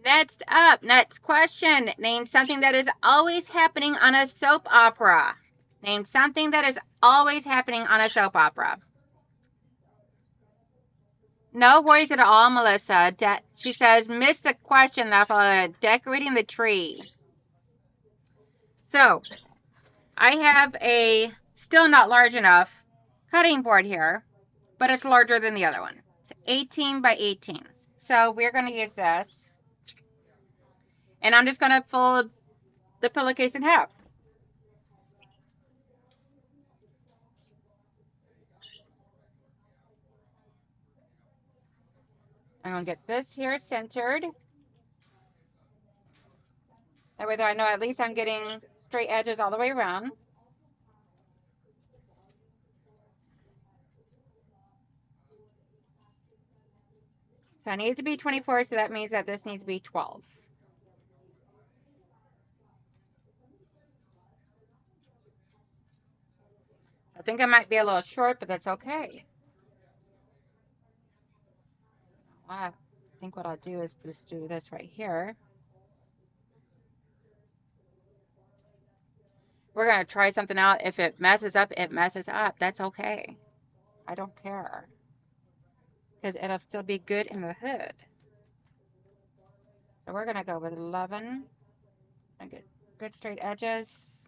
Next question. Name something that is always happening on a soap opera. Name something that is always happening on a soap opera. No worries at all, Melissa. She says, missed the question though, decorating the tree. So, I have a Still not large enough cutting board here, but it's larger than the other one. It's 18 by 18. So we're going to use this. And I'm just going to fold the pillowcase in half. I'm going to get this here centered. That way I know at least I'm getting straight edges all the way around. So I need it to be 24, so that means that this needs to be 12. I think I might be a little short, but that's okay. I think what I'll do is just do this right here. We're going to try something out. If it messes up, it messes up. That's okay. I don't care. Because it'll still be good in the hood. So we're going to go with 11 and get good straight edges.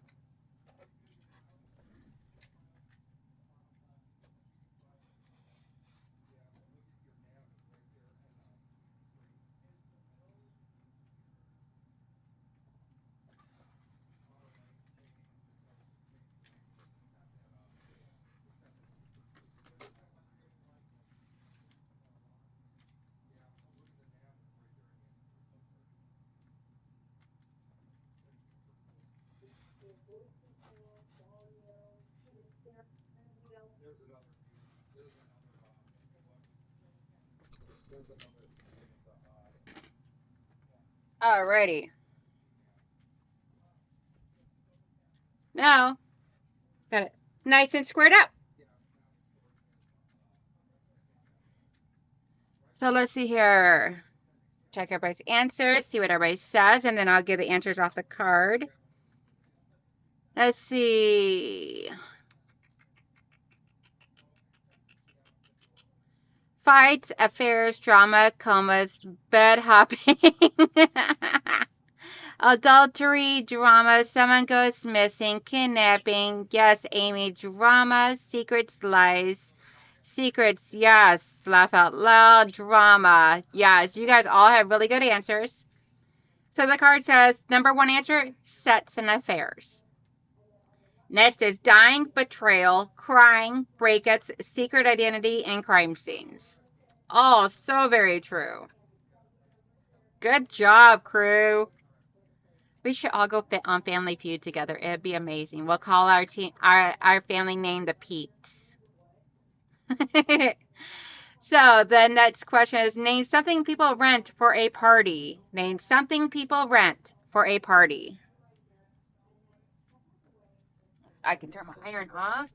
Alrighty. Now, got it nice and squared up. So let's see here. Check everybody's answers, see what everybody says, and then I'll give the answers off the card. Let's see. Fights, affairs, drama, comas, bed hopping, adultery, drama, someone goes missing, kidnapping, yes, Amy, drama, secrets, lies, secrets, yes, laugh out loud, drama, yes. You guys all have really good answers. So the card says, number one answer, sets and affairs. Next is dying, betrayal, crying, breakups, secret identity, and crime scenes. Oh, so very true. Good job, crew. We should all go fit on Family Feud together. It'd be amazing. We'll call our team, our family name the Peeps. So the next question is, name something people rent for a party. Name something people rent for a party. I can turn my iron off.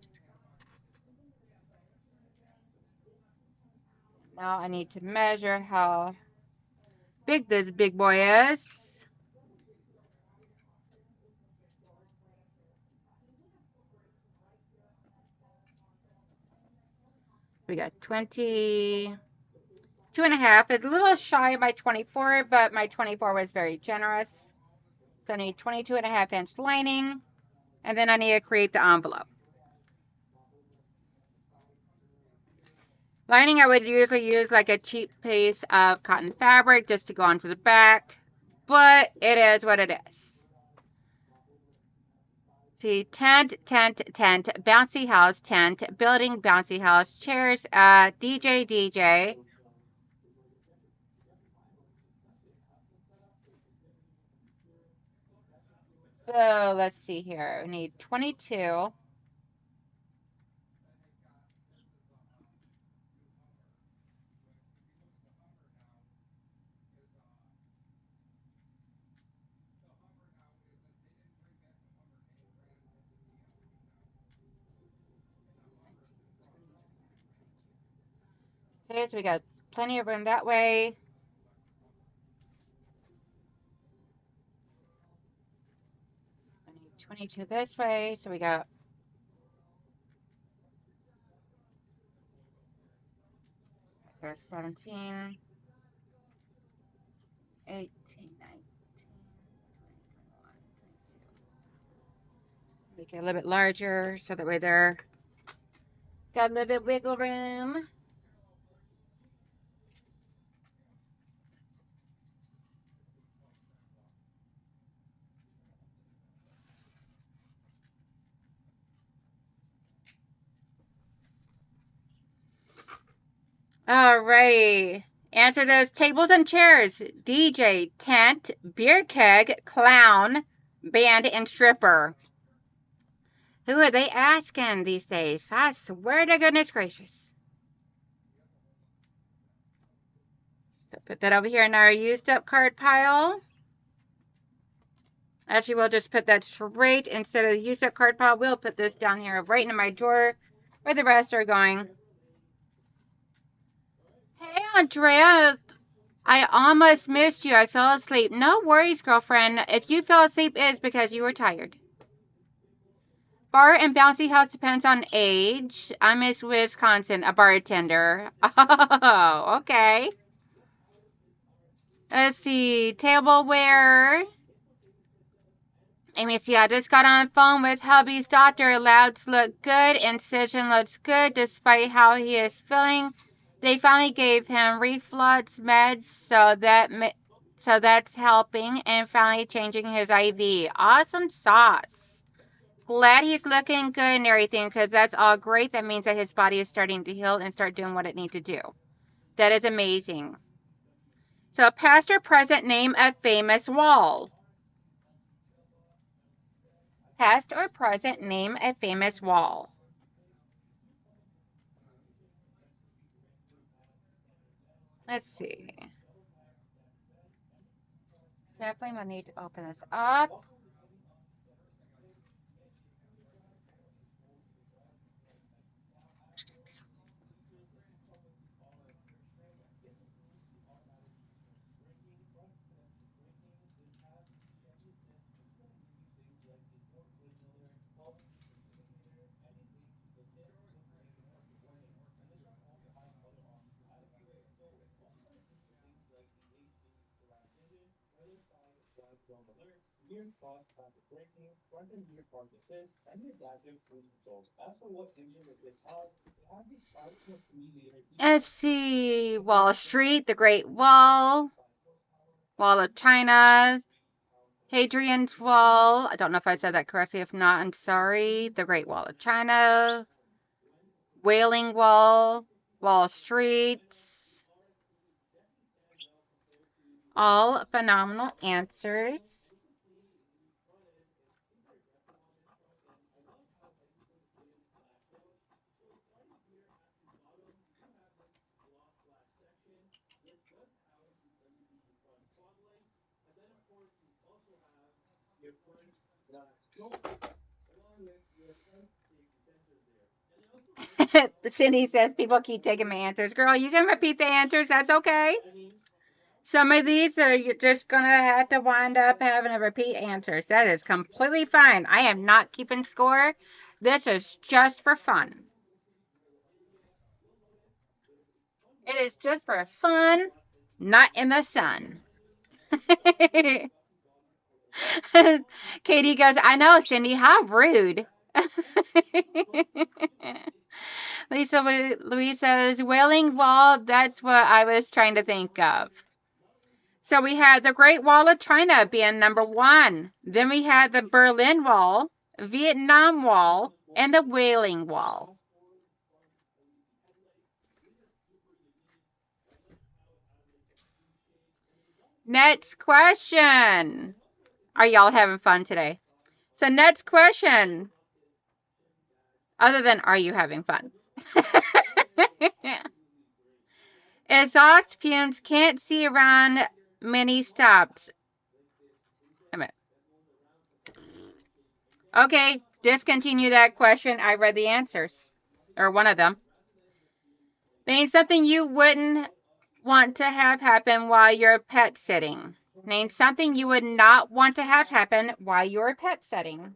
Now I need to measure how big this big boy is. We got 22 and a half. It's a little shy of my 24, but my 24 was very generous. So I need 22 and a half inch lining, and then I need to create the envelope. Lining, I would usually use like a cheap piece of cotton fabric just to go onto the back, but it is what it is. See, tent, bouncy house, tent, building, bouncy house, chairs, DJ. So let's see here. We need 22. Okay, so we got plenty of room that way. I need 22 this way, so we got there's 17, 18, 19, 20, 21, 22. Make it a little bit larger so that way they're got a little bit wiggle room. Alrighty. Answer those tables and chairs. DJ, tent, beer keg, clown, band, and stripper. Who are they asking these days? I swear to goodness gracious. So put that over here in our used up card pile. Actually, we'll just put that straight instead of the used up card pile. We'll put this down here right in my drawer where the rest are going. Hey, Andrea. I almost missed you. I fell asleep. No worries, girlfriend. If you fell asleep, it's because you were tired. Bar and bouncy house depends on age. I'm Miss Wisconsin, a bartender. Oh, okay. Let's see. Tableware. Let me see. I just got on the phone with hubby's doctor. Louds look good. Incision looks good despite how he is feeling. They finally gave him reflux meds, so that's helping, and finally changing his IV. Awesome sauce. Glad he's looking good and everything, because that's all great. That means that his body is starting to heal and start doing what it needs to do. That is amazing. So, past or present, name a famous wall. Past or present, name a famous wall. Let's see. Definitely will need to open this up. Let's see. Wall Street, the Great Wall, Wall of China, Hadrian's Wall. I don't know if I said that correctly. If not, I'm sorry. The Great Wall of China, Wailing Wall, Wall Street. All phenomenal answers. Cindy says people keep taking my answers. Girl, you can repeat the answers. That's okay. Some of these are you're just gonna have to wind up having to repeat answers. That is completely fine. I am not keeping score. This is just for fun. It is just for fun, not in the sun. Katie goes, I know, Cindy, how rude. Louisa's Wailing Wall, that's what I was trying to think of. So we had the Great Wall of China being number one. Then we had the Berlin Wall, Vietnam Wall, and the Wailing Wall. Next question. Are y'all having fun today? So next question. Other than are you having fun? Exhaust fumes can't see around many stops. Wait a minute. Okay, discontinue that question. I read the answers. Or one of them. Name something you wouldn't want to have happen while you're pet sitting. Name something you would not want to have happen while you're pet sitting.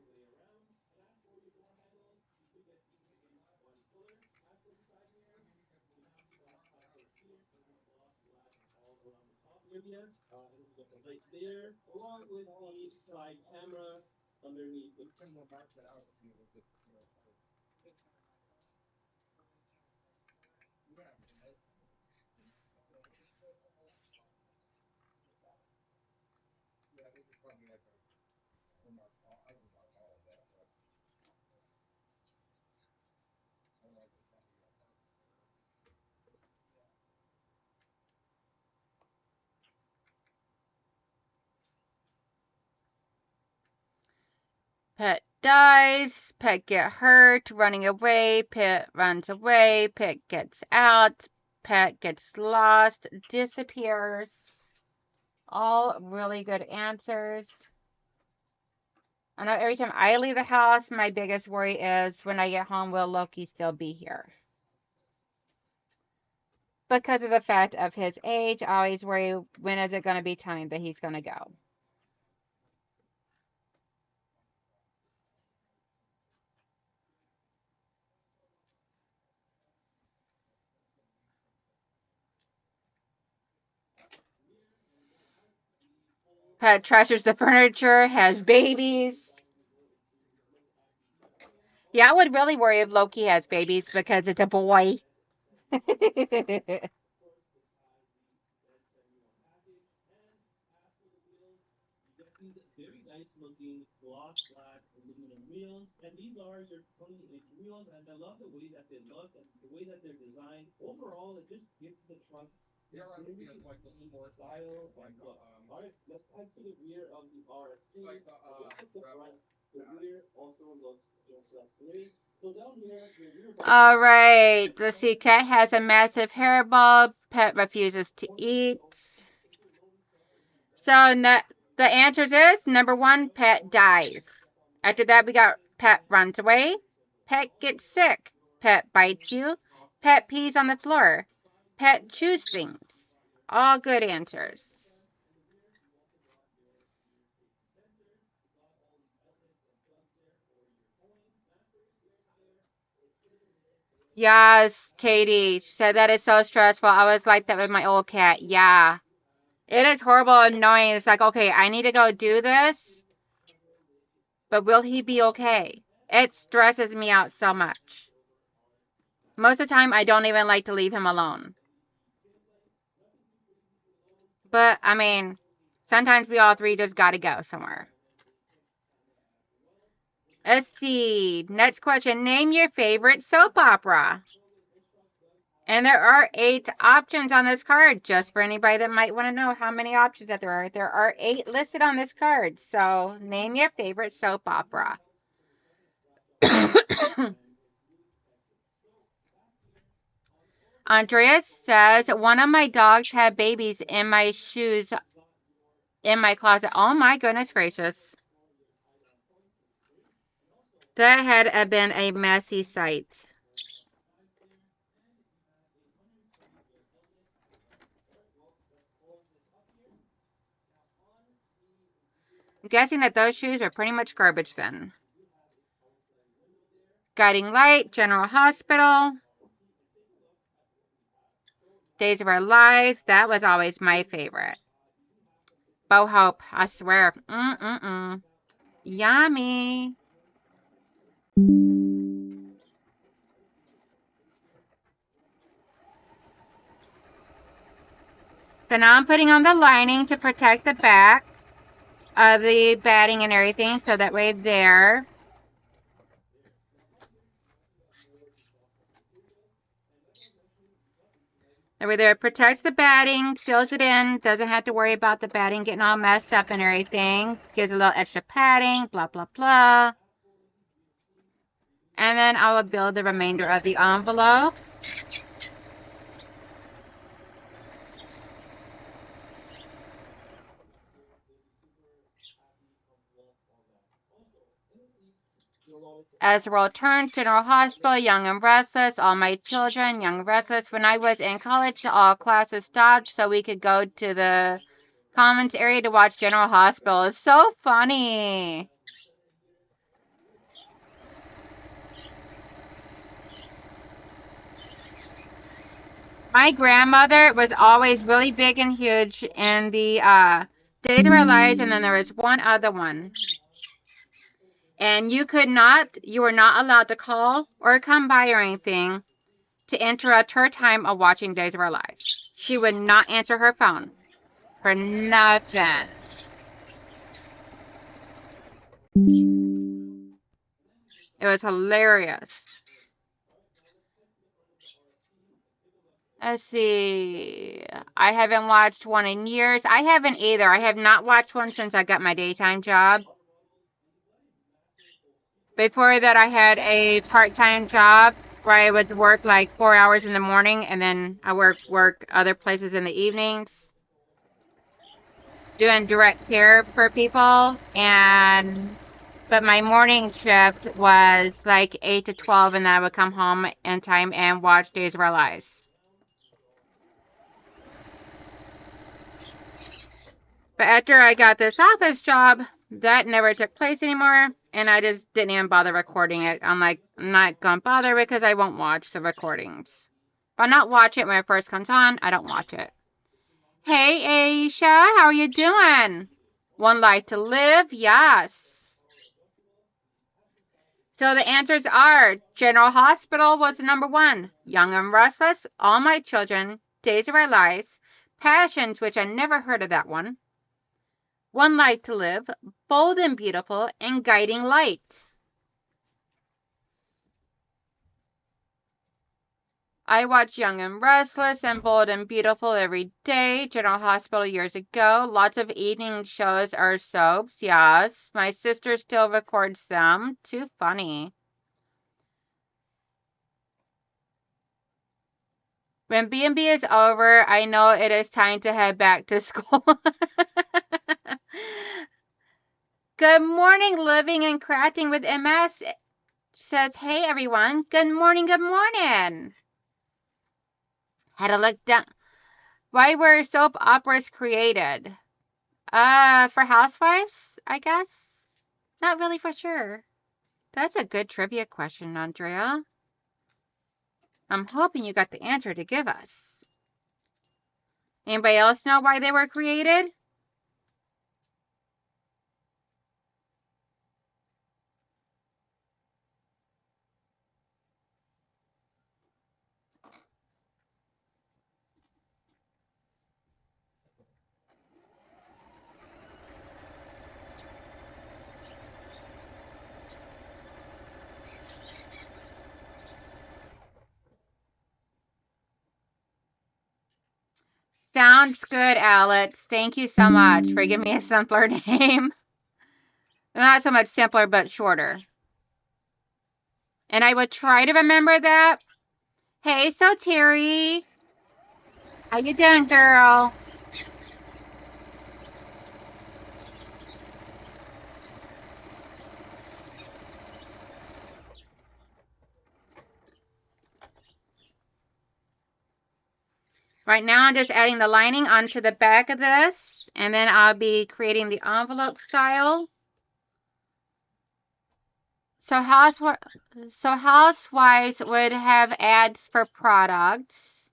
Pet dies, pet get hurt, running away, pet runs away, pet gets out, pet gets lost, disappears. All really good answers. I know every time I leave the house, my biggest worry is when I get home, will Loki still be here? Because of the fact of his age, I always worry, when is it going to be time that he's going to go? Pet treasures the furniture, has babies. Yeah, I would really worry if Loki has babies because it's a boy. All right, let's see. Cat has a massive hairball. Pet refuses to eat. So the answers is number one, pet dies. After that, we got pet runs away. Pet gets sick. Pet bites you. Pet pees on the floor. Pet chews things. All good answers. Yes, Katie. She said that is so stressful. I was like that with my old cat. Yeah. It is horrible and annoying. It's like, okay, I need to go do this, but will he be okay? It stresses me out so much. Most of the time, I don't even like to leave him alone. But, I mean, sometimes we all three just gotta go somewhere. Let's see. Next question. Name your favorite soap opera. And there are 8 options on this card, just for anybody that might want to know how many options that there are. There are 8 listed on this card. So, name your favorite soap opera. Andreas says, one of my dogs had babies in my shoes in my closet. Oh my goodness gracious. That had been a messy sight. I'm guessing that those shoes are pretty much garbage then. Guiding Light, General Hospital, Days of Our Lives. That was always my favorite. Bo Hope, I swear. Yummy. So now I'm putting on the lining to protect the back of the batting and everything. So that way there. That way there, it protects the batting, seals it in, doesn't have to worry about the batting getting all messed up and everything. Gives a little extra padding, blah, blah, blah. And then I will build the remainder of the envelope. As the world turns, General Hospital, Young and Restless, All My Children, Young and Restless. When I was in college, all classes stopped so we could go to the commons area to watch General Hospital. It's so funny. My grandmother was always really big and huge in the Days of Our Lives, and then there was one other one. And you were not allowed to call or come by or anything to interrupt her time of watching Days of Our Lives. She would not answer her phone for nothing. It was hilarious. Let's see. I haven't watched one in years. I haven't either. I have not watched one since I got my daytime job. Before that, I had a part-time job where I would work like 4 hours in the morning, and then I work other places in the evenings, doing direct care for people. But my morning shift was like 8 to 12, and then I would come home in time and watch Days of Our Lives. But after I got this office job, that never took place anymore, and I just didn't even bother recording it. I'm like, I'm not gonna bother because I won't watch the recordings. If I not watch it when it first comes on, I don't watch it. Hey, Aisha, how are you doing? One life to live? Yes. So the answers are General Hospital was number 1, Young and Restless, All My Children, Days of Our Lives, Passions, which I never heard of that one, One Life to Live, Bold and Beautiful, and Guiding Light. I watch Young and Restless and Bold and Beautiful every day. General Hospital years ago. Lots of evening shows are soaps, yes. My sister still records them. Too funny. When B&B is over, I know it is time to head back to school. Good morning, Living and Crafting with MS says, hey everyone. Good morning, good morning. Had to look down. Why were soap operas created? For housewives, I guess. Not really for sure. That's a good trivia question, Andrea. I'm hoping you got the answer to give us. Anybody else know why they were created? Sounds good, Alex. Thank you so much for giving me a simpler name. Not so much simpler, but shorter. And I would try to remember that. Hey, so Terry. How you doing, girl? Right now, I'm just adding the lining onto the back of this, and then I'll be creating the envelope style. So housewives would have ads for products.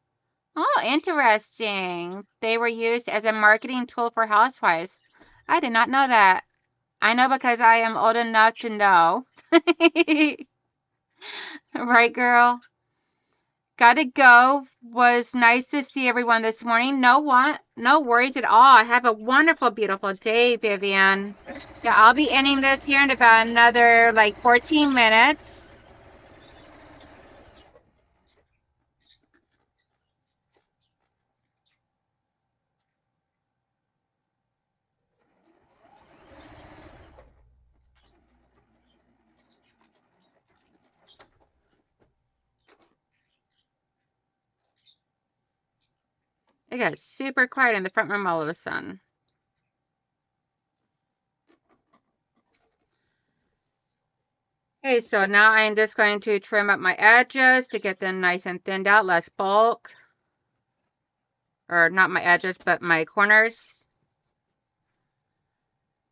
Oh, interesting. They were used as a marketing tool for housewives. I did not know that. I know because I am old enough to know. Right, girl? Gotta go. Was nice to see everyone this morning. No worries at all. I have a wonderful, beautiful day, Vivian. Yeah, I'll be ending this here in about another like 14 minutes. It got super quiet in the front room all of a sudden. Okay, so now I'm just going to trim up my edges to get them nice and thinned out, less bulk. Or not my edges, but my corners.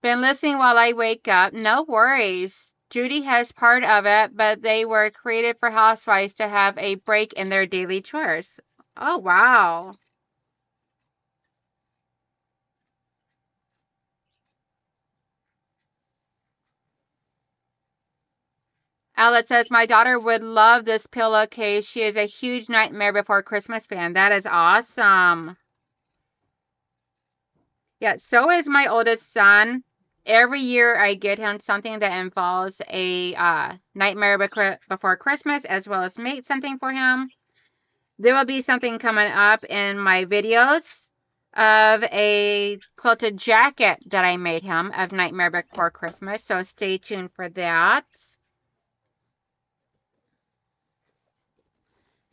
Been listening while I wake up. No worries. Judy has part of it, but they were created for housewives to have a break in their daily chores. Oh, wow. Alex says, my daughter would love this pillowcase. She is a huge Nightmare Before Christmas fan. That is awesome. Yeah, so is my oldest son. Every year I get him something that involves a Nightmare Before Christmas, as well as make something for him. There will be something coming up in my videos of a quilted jacket that I made him of Nightmare Before Christmas, so stay tuned for that.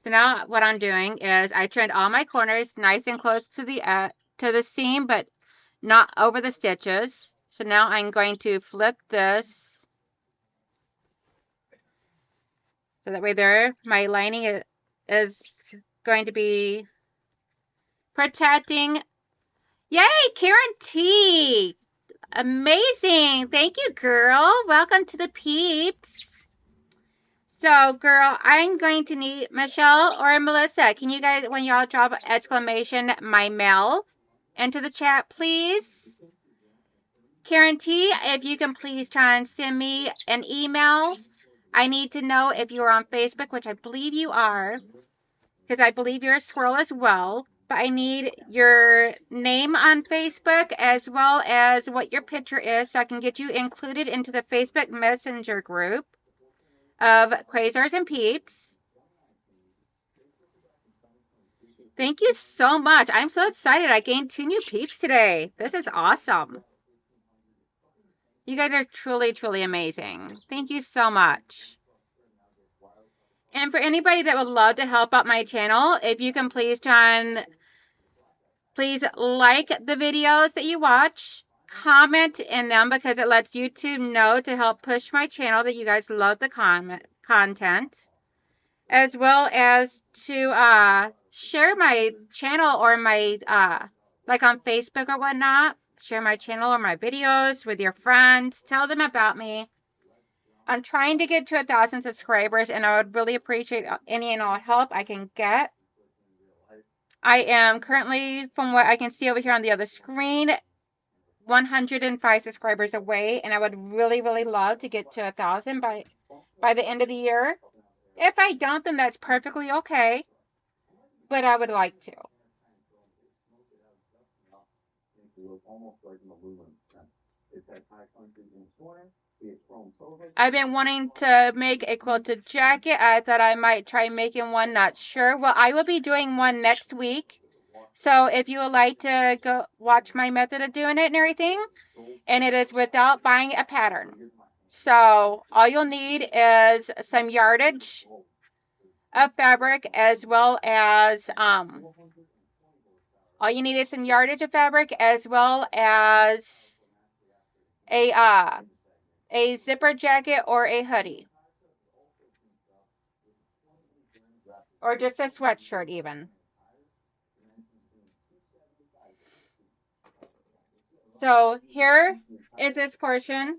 So now what I'm doing is I trimmed all my corners nice and close to the seam, but not over the stitches. So now I'm going to flip this so that way there my lining is going to be protecting. Yay, Karen T! Amazing. Thank you, girl. Welcome to the peeps. So, girl, I'm going to need Michelle or Melissa. Can you guys, when y'all drop exclamation my mail into the chat, please? Karen T, if you can please try and send me an email. I need to know if you're on Facebook, which I believe you are, because I believe you're a squirrel as well. But I need your name on Facebook as well as what your picture is so I can get you included into the Facebook Messenger group of Quasars and Peeps. Thank you so much. I'm so excited. I gained 2 new peeps today. This is awesome. You guys are truly, truly amazing. Thank you so much. And for anybody that would love to help out my channel, if you can please please like the videos that you watch, comment in them because it lets YouTube know to help push my channel that you guys love the content, as well as to share my channel or my like on Facebook or whatnot. Share my channel or my videos with your friends. Tell them about me. I'm trying to get to 1,000 subscribers, and I would really appreciate any and all help I can get. I am currently, from what I can see over here on the other screen, 105 subscribers away, and I would really, really love to get to 1,000 by the end of the year. If I don't, then that's perfectly okay, but I would like to. I've been wanting to make a quilted jacket. I thought I might try making one, not sure. Well, I will be doing one next week. So if you would like to go watch my method of doing it and everything, and it is without buying a pattern. So all you'll need is some yardage of fabric as well as all you need is some yardage of fabric as well as a zipper jacket or a hoodie. Or just a sweatshirt even. So here is this portion.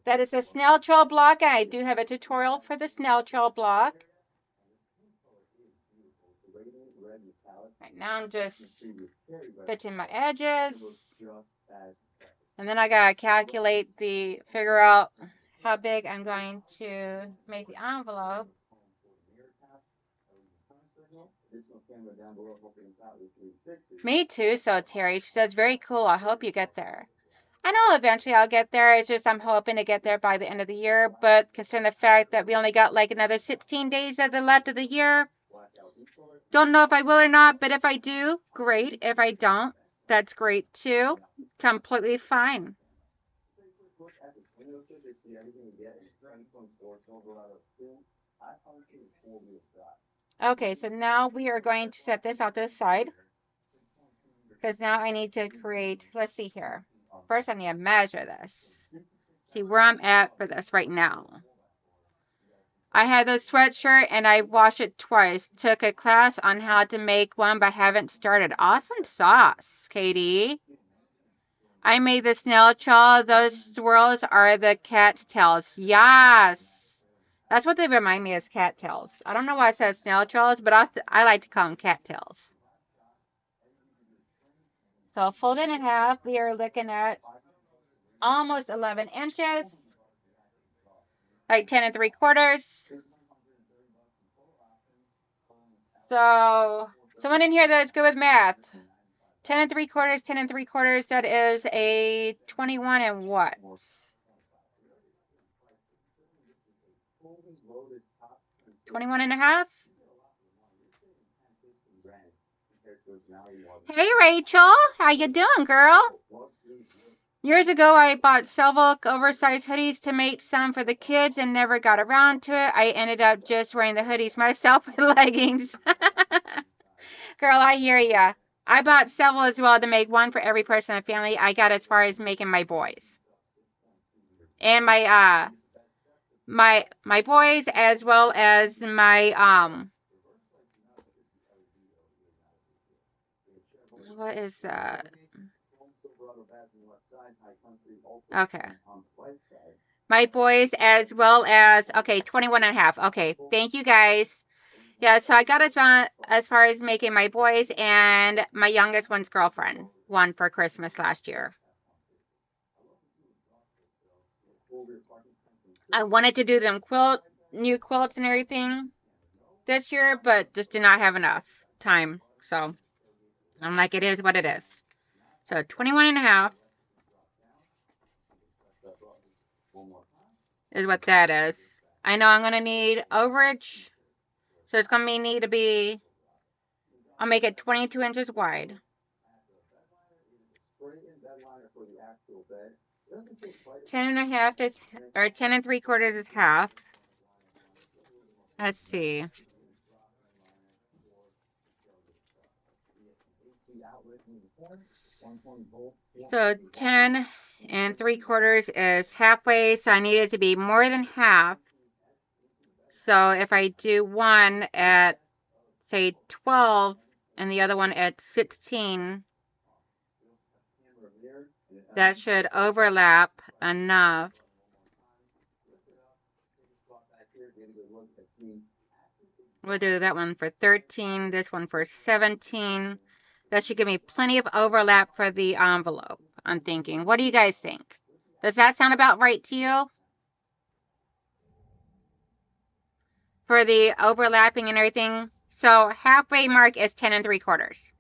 That is a snail trail block. I do have a tutorial for the snail trail block. Right now I'm just fitting my edges. And then I gotta figure out how big I'm going to make the envelope. Me too, so Terry. She says, very cool. I hope you get there. I know eventually I'll get there. It's just I'm hoping to get there by the end of the year. But considering the fact that we only got like another 16 days of the left of the year, don't know if I will or not. But if I do, great. If I don't, that's great too. Completely fine. Okay, so now we are going to set this out to the side. Because now I need to create, let's see here. First I need to measure this. See where I'm at for this right now. I had this sweatshirt and I washed it twice. Took a class on how to make one but haven't started. Awesome sauce, Katie. I made the snail trail. Those swirls are the cat tails. Yes. That's what they remind me as cat tails. I don't know why it says snail trails, but I like to call them cat tails. So So fold it in half. We are looking at almost 11 inches, like 10 3/4. So someone in here that's good with math. 10 3/4, 10 3/4, that is a 21 and what? 21 and a half? Hey Rachel, how you doing, girl? Years ago, I bought several oversized hoodies to make some for the kids and never got around to it. I ended up just wearing the hoodies myself with leggings. Girl, I hear ya. I bought several as well to make one for every person in the family. I got as far as making my boys. And my boys as well as my what is that? Okay. My boys as well as, okay, 21 and a half. Okay, thank you guys. Yeah, so I got as far as making my boys and my youngest one's girlfriend one for Christmas last year. I wanted to do them new quilts and everything this year, but just did not have enough time. So I'm like, it is what it is. So 21 and a half is what that is. I know I'm going to need overage. So it's going to need to be, I'll make it 22 inches wide. 10 and a half is, or 10 3/4 is half. Let's see. So 10 3/4 is halfway, so I need it to be more than half. So if I do one at, say, 12 and the other one at 16, that should overlap enough. We'll do that one for 13, this one for 17. That should give me plenty of overlap for the envelope, I'm thinking. What do you guys think? Does that sound about right to you? For the overlapping and everything. So halfway mark is 10 3/4.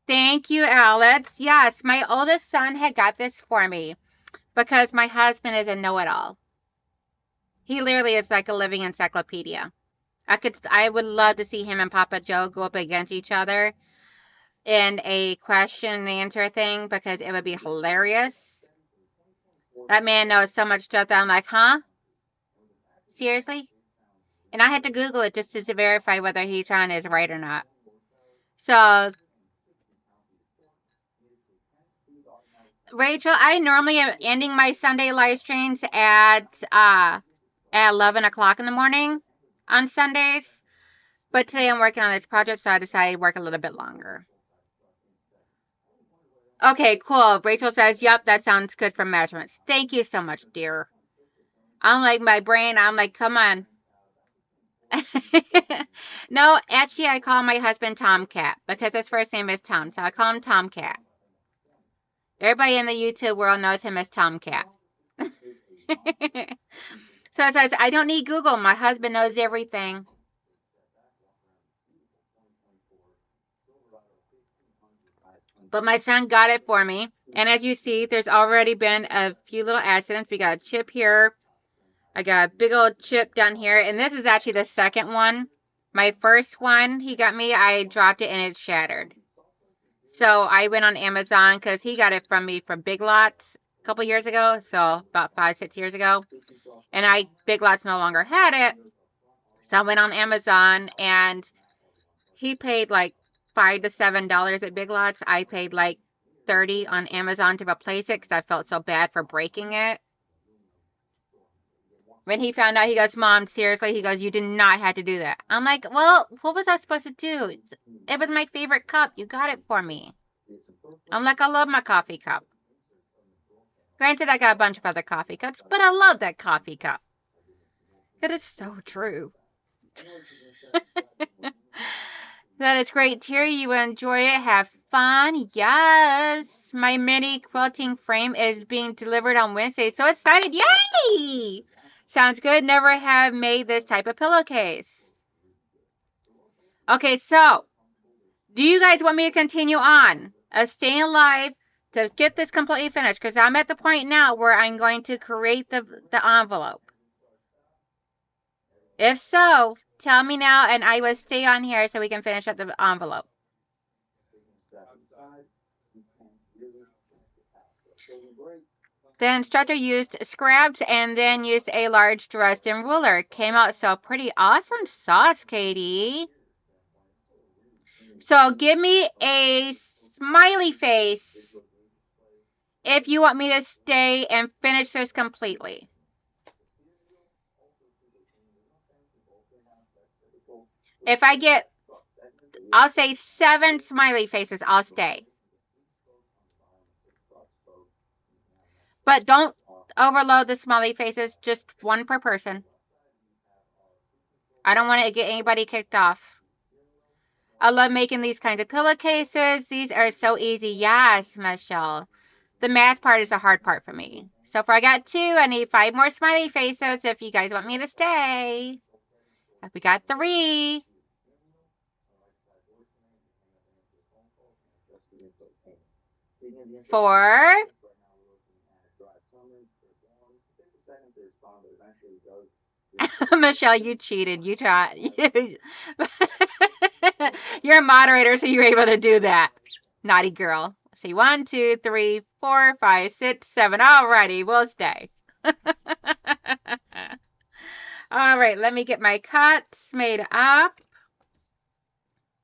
Thank you, Alex. Yes, my oldest son had got this for me because my husband is a know-it-all. He literally is like a living encyclopedia. I would love to see him and Papa Joe go up against each other in a question and answer thing because it would be hilarious. That man knows so much stuff that I'm like, huh? Seriously? And I had to Google it just to verify whether he's on is right or not. So, Rachel, I normally am ending my Sunday live streams at 11 o'clock in the morning on Sundays. But today I'm working on this project, so I decided to work a little bit longer. Okay, cool. Rachel says, yep, that sounds good for measurements. Thank you so much, dear. I'm like, my brain, I'm like, come on. No, actually, I call my husband Tomcat because his first name is Tom, so I call him Tomcat. Everybody in the YouTube world knows him as Tomcat. So it says, I don't need Google. My husband knows everything. But my son got it for me. And as you see, there's already been a few little accidents. We got a chip here. I got a big old chip down here. And this is actually the second one. My first one he got me, I dropped it and it shattered. So I went on Amazon because he got it from me from Big Lots a couple years ago. So about 5-6 years ago. And Big Lots no longer had it. So I went on Amazon and he paid like $5 to $7 at Big Lots. I paid like $30 on Amazon to replace it because I felt so bad for breaking it. When he found out, he goes, Mom, seriously? He goes, you did not have to do that. I'm like, well, what was I supposed to do? It was my favorite cup. You got it for me. I'm like, I love my coffee cup. Granted, I got a bunch of other coffee cups, but I love that coffee cup. It is so true. That is great, Terry. You enjoy it. Have fun. Yes. My mini quilting frame is being delivered on Wednesday. So excited. Yay! Sounds good. Never have made this type of pillowcase. Okay, so do you guys want me to continue on? Staying alive to get this completely finished, because I'm at the point now where I'm going to create the envelope. If so, tell me now and I will stay on here so we can finish up the envelope. The instructor used scraps and then used a large Dresden ruler. Came out so pretty. Awesome sauce, Katie. So give me a smiley face if you want me to stay and finish this completely. If I get, I'll say 7 smiley faces, I'll stay. But don't overload the smiley faces, just 1 per person. I don't want to get anybody kicked off. I love making these kinds of pillowcases. These are so easy. Yes, Michelle. The math part is the hard part for me. So far I got 2. I need 5 more smiley faces if you guys want me to stay. We got 3. 4. Michelle, you cheated. You tried. You're a moderator, so you're able to do that. Naughty girl. See, 1, 2, 3, 4, 5, 6, 7. Alrighty, we'll stay. All right, let me get my cuts made up.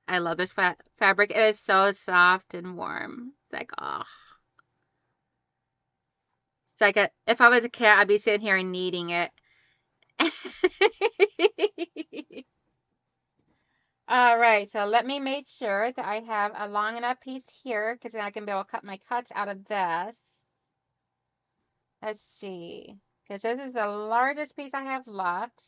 I love this fabric. It is so soft and warm. It's like, oh. It's like if I was a cat, I'd be sitting here and kneading it. All right, so let me make sure that I have a long enough piece here because then I can be able to cut my cuts out of this. Let's see, because this is the largest piece I have left.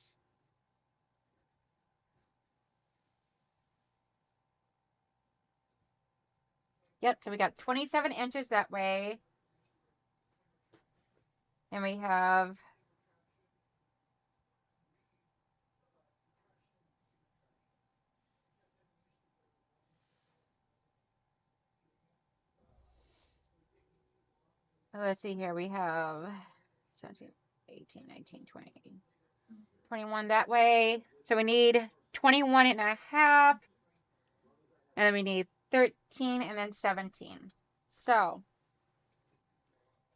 Yep, so we got 27 inches that way. And we have let's see here, we have 17, 18, 19, 20, 21 that way. So we need 21 and a half. And then we need 13 and then 17. So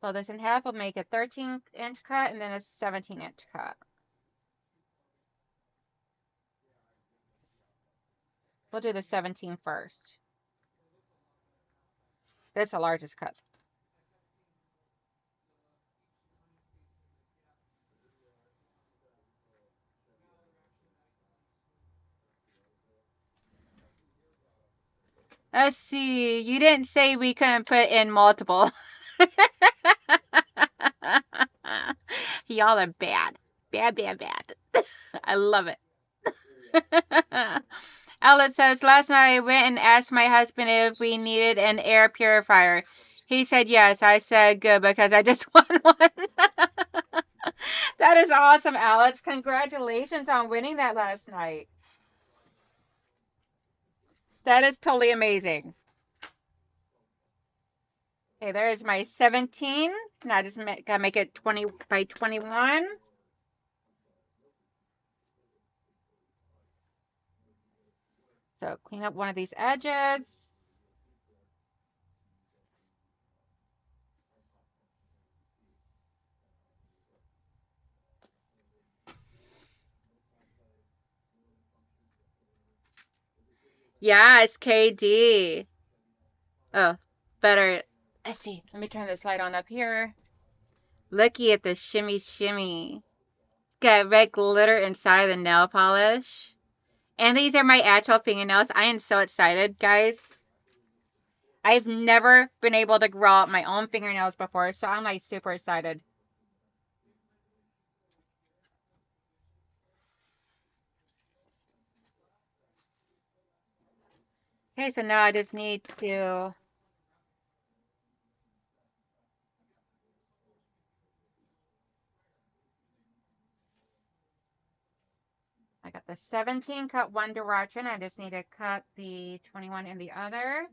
fold this in half. We'll make a 13-inch cut and then a 17-inch cut. We'll do the 17 first. That's the largest cut. Let's see. You didn't say we couldn't put in multiple. Y'all are bad. Bad, bad, bad. I love it. Ellen says, last night I went and asked my husband if we needed an air purifier. He said yes. I said good because I just want one. That is awesome, Alex. Congratulations on winning that last night. That is totally amazing. Okay, there's my 17. Now I just gotta make it 20 by 21. So clean up one of these edges. Yes, KD. Oh, better. Let's see. Let me turn this light on up here. Looky at the shimmy shimmy. Got red glitter inside the nail polish. And these are my actual fingernails. I am so excited, guys. I've never been able to grow out my own fingernails before, so I'm like super excited. Okay, so now I just need to I got the 17 cut one direction. I just need to cut the 21 in the other.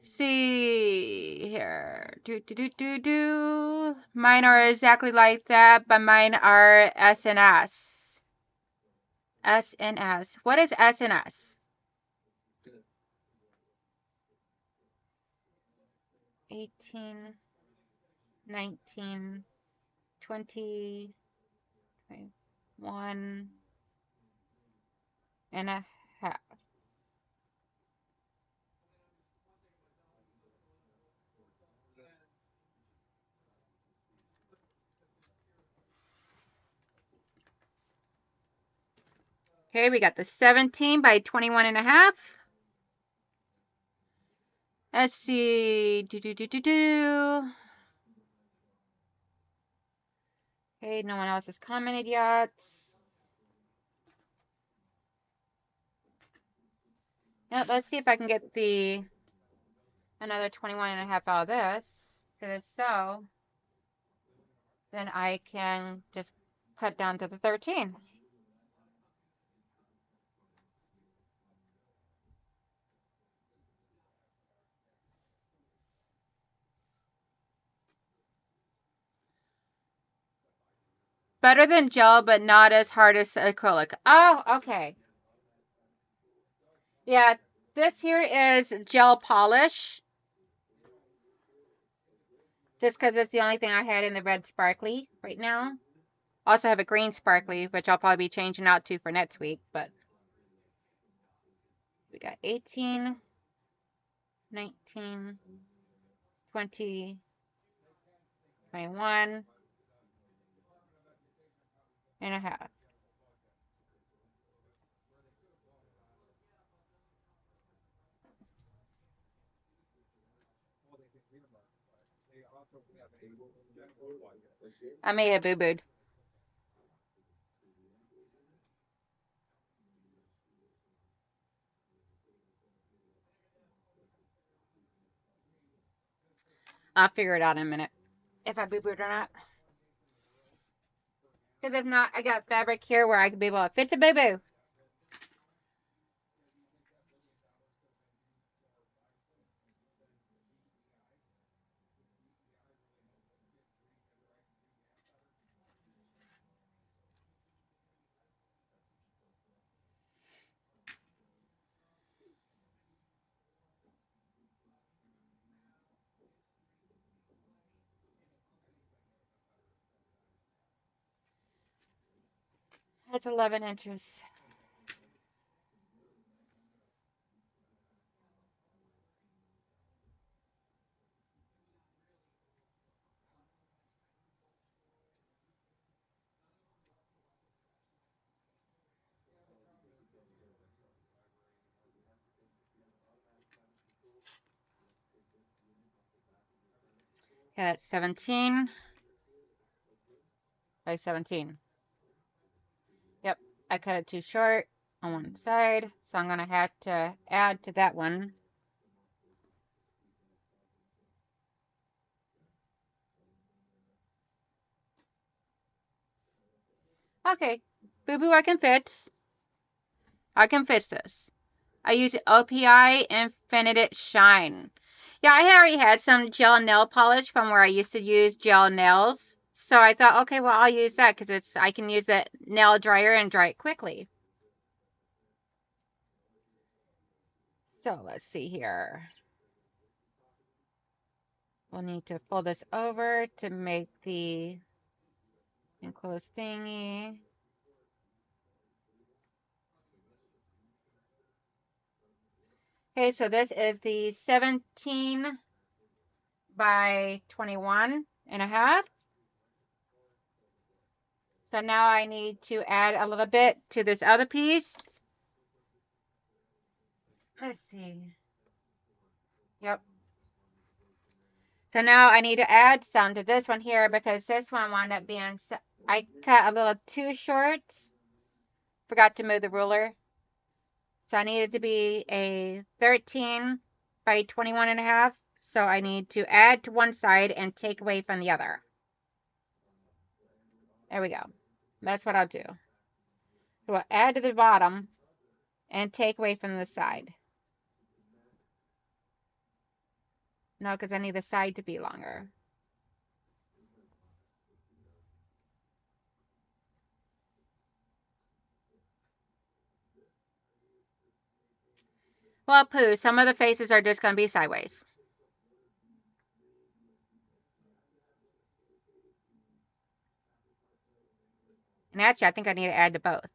See here. Mine are exactly like that, but mine are S and S. S and S. What is S and S? 18, 19, 20, 21 and a half. Okay, we got the 17 by 21 and a half. Let's see. Okay, no one else has commented yet. Now, let's see if I can get another 21 and a half out of this. Because if so, then I can just cut down to the 13. Better than gel, but not as hard as acrylic. Oh, okay. Yeah, this here is gel polish. Just because it's the only thing I had in the red sparkly right now. Also have a green sparkly, which I'll probably be changing out to for next week. But we got 18, 19, 20, 21 and a half. I may have boo-booed. I'll figure it out in a minute if I boo-booed or not. Because if not, I got fabric here where I could be able to fit a boo-boo. That's 11 inches. Okay, that's 17 by 17. Yep, I cut it too short on one side, so I'm going to have to add to that one. Okay, boo-boo, I can fix. I can fix this. I use OPI Infinite Shine. Yeah, I already had some gel nail polish from where I used to use gel nails. So I thought, okay, well, I'll use that because I can use that nail dryer and dry it quickly. So let's see here. We'll need to fold this over to make the enclosed thingy. Okay, so this is the 17 by 21 and a half. So now I need to add a little bit to this other piece. Let's see. Yep. So now I need to add some to this one here because this one wound up being, I cut a little too short. Forgot to move the ruler. So I need it to be a 13 by 21 and a half. So I need to add to one side and take away from the other. There we go. That's what I'll do. So I'll add to the bottom and take away from the side. No, because I need the side to be longer. Well, poo, some of the faces are just going to be sideways. And actually, I think I need to add to both.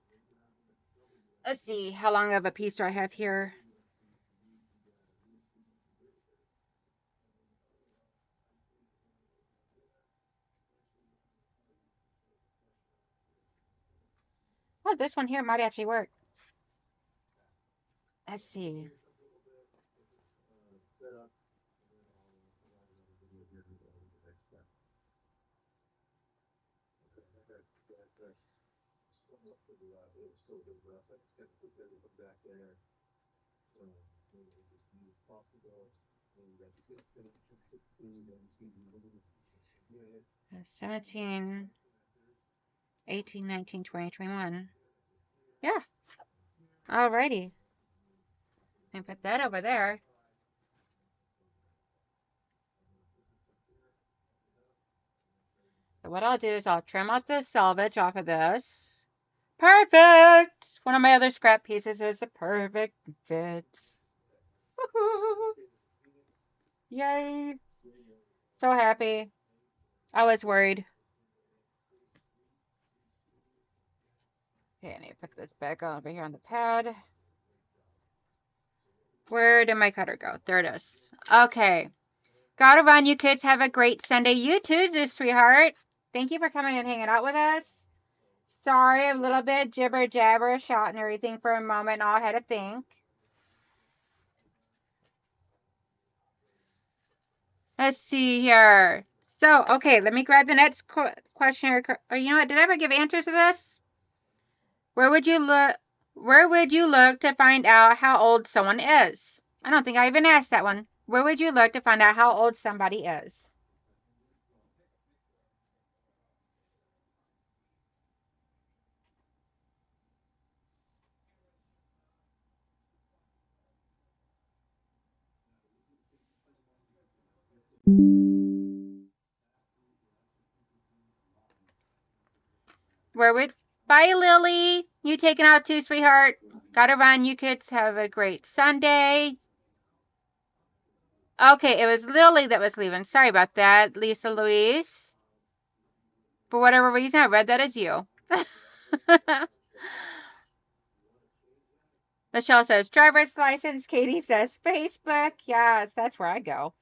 Let's see, how long of a piece do I have here? Oh, this one here might actually work. Let's see. Uh, 17, 18, 19, 20, 21. Yeah. Alrighty. And put that over there. So what I'll do is I'll trim out the selvage off of this. Perfect! One of my other scrap pieces is a perfect fit. Woohoo! Yay! So happy. I was worried. Okay, I need to put this back on over here on the pad. Where did my cutter go? There it is. Okay. Gotta run, you kids. Have a great Sunday. You too, sweetheart. Thank you for coming and hanging out with us. Sorry, a little bit jibber jabber, shouting everything for a moment. All I had to think. Let's see here. So, okay, let me grab the next question. You know what? Did I ever give answers to this? Where would you look? Where would you look to find out how old someone is? I don't think I even asked that one. Where would you look to find out how old somebody is? Where would... Bye, Lily. You taking out too, sweetheart? Gotta run. You kids have a great Sunday. Okay, it was Lily that was leaving. Sorry about that, Lisa Louise. For whatever reason, I read that as you. Michelle says driver's license. Katie says Facebook. Yes, that's where I go.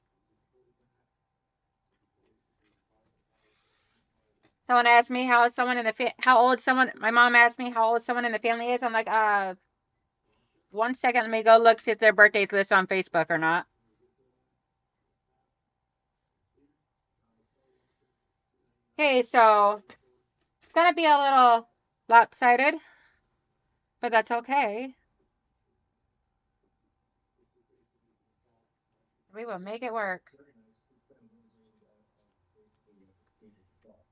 Someone asked me how someone in the how old someone. My mom asked me how old someone in the family is. I'm like, 1 second. Let me go look see if their birthday's listed on Facebook or not. Okay, so it's gonna be a little lopsided, but that's okay. We will make it work.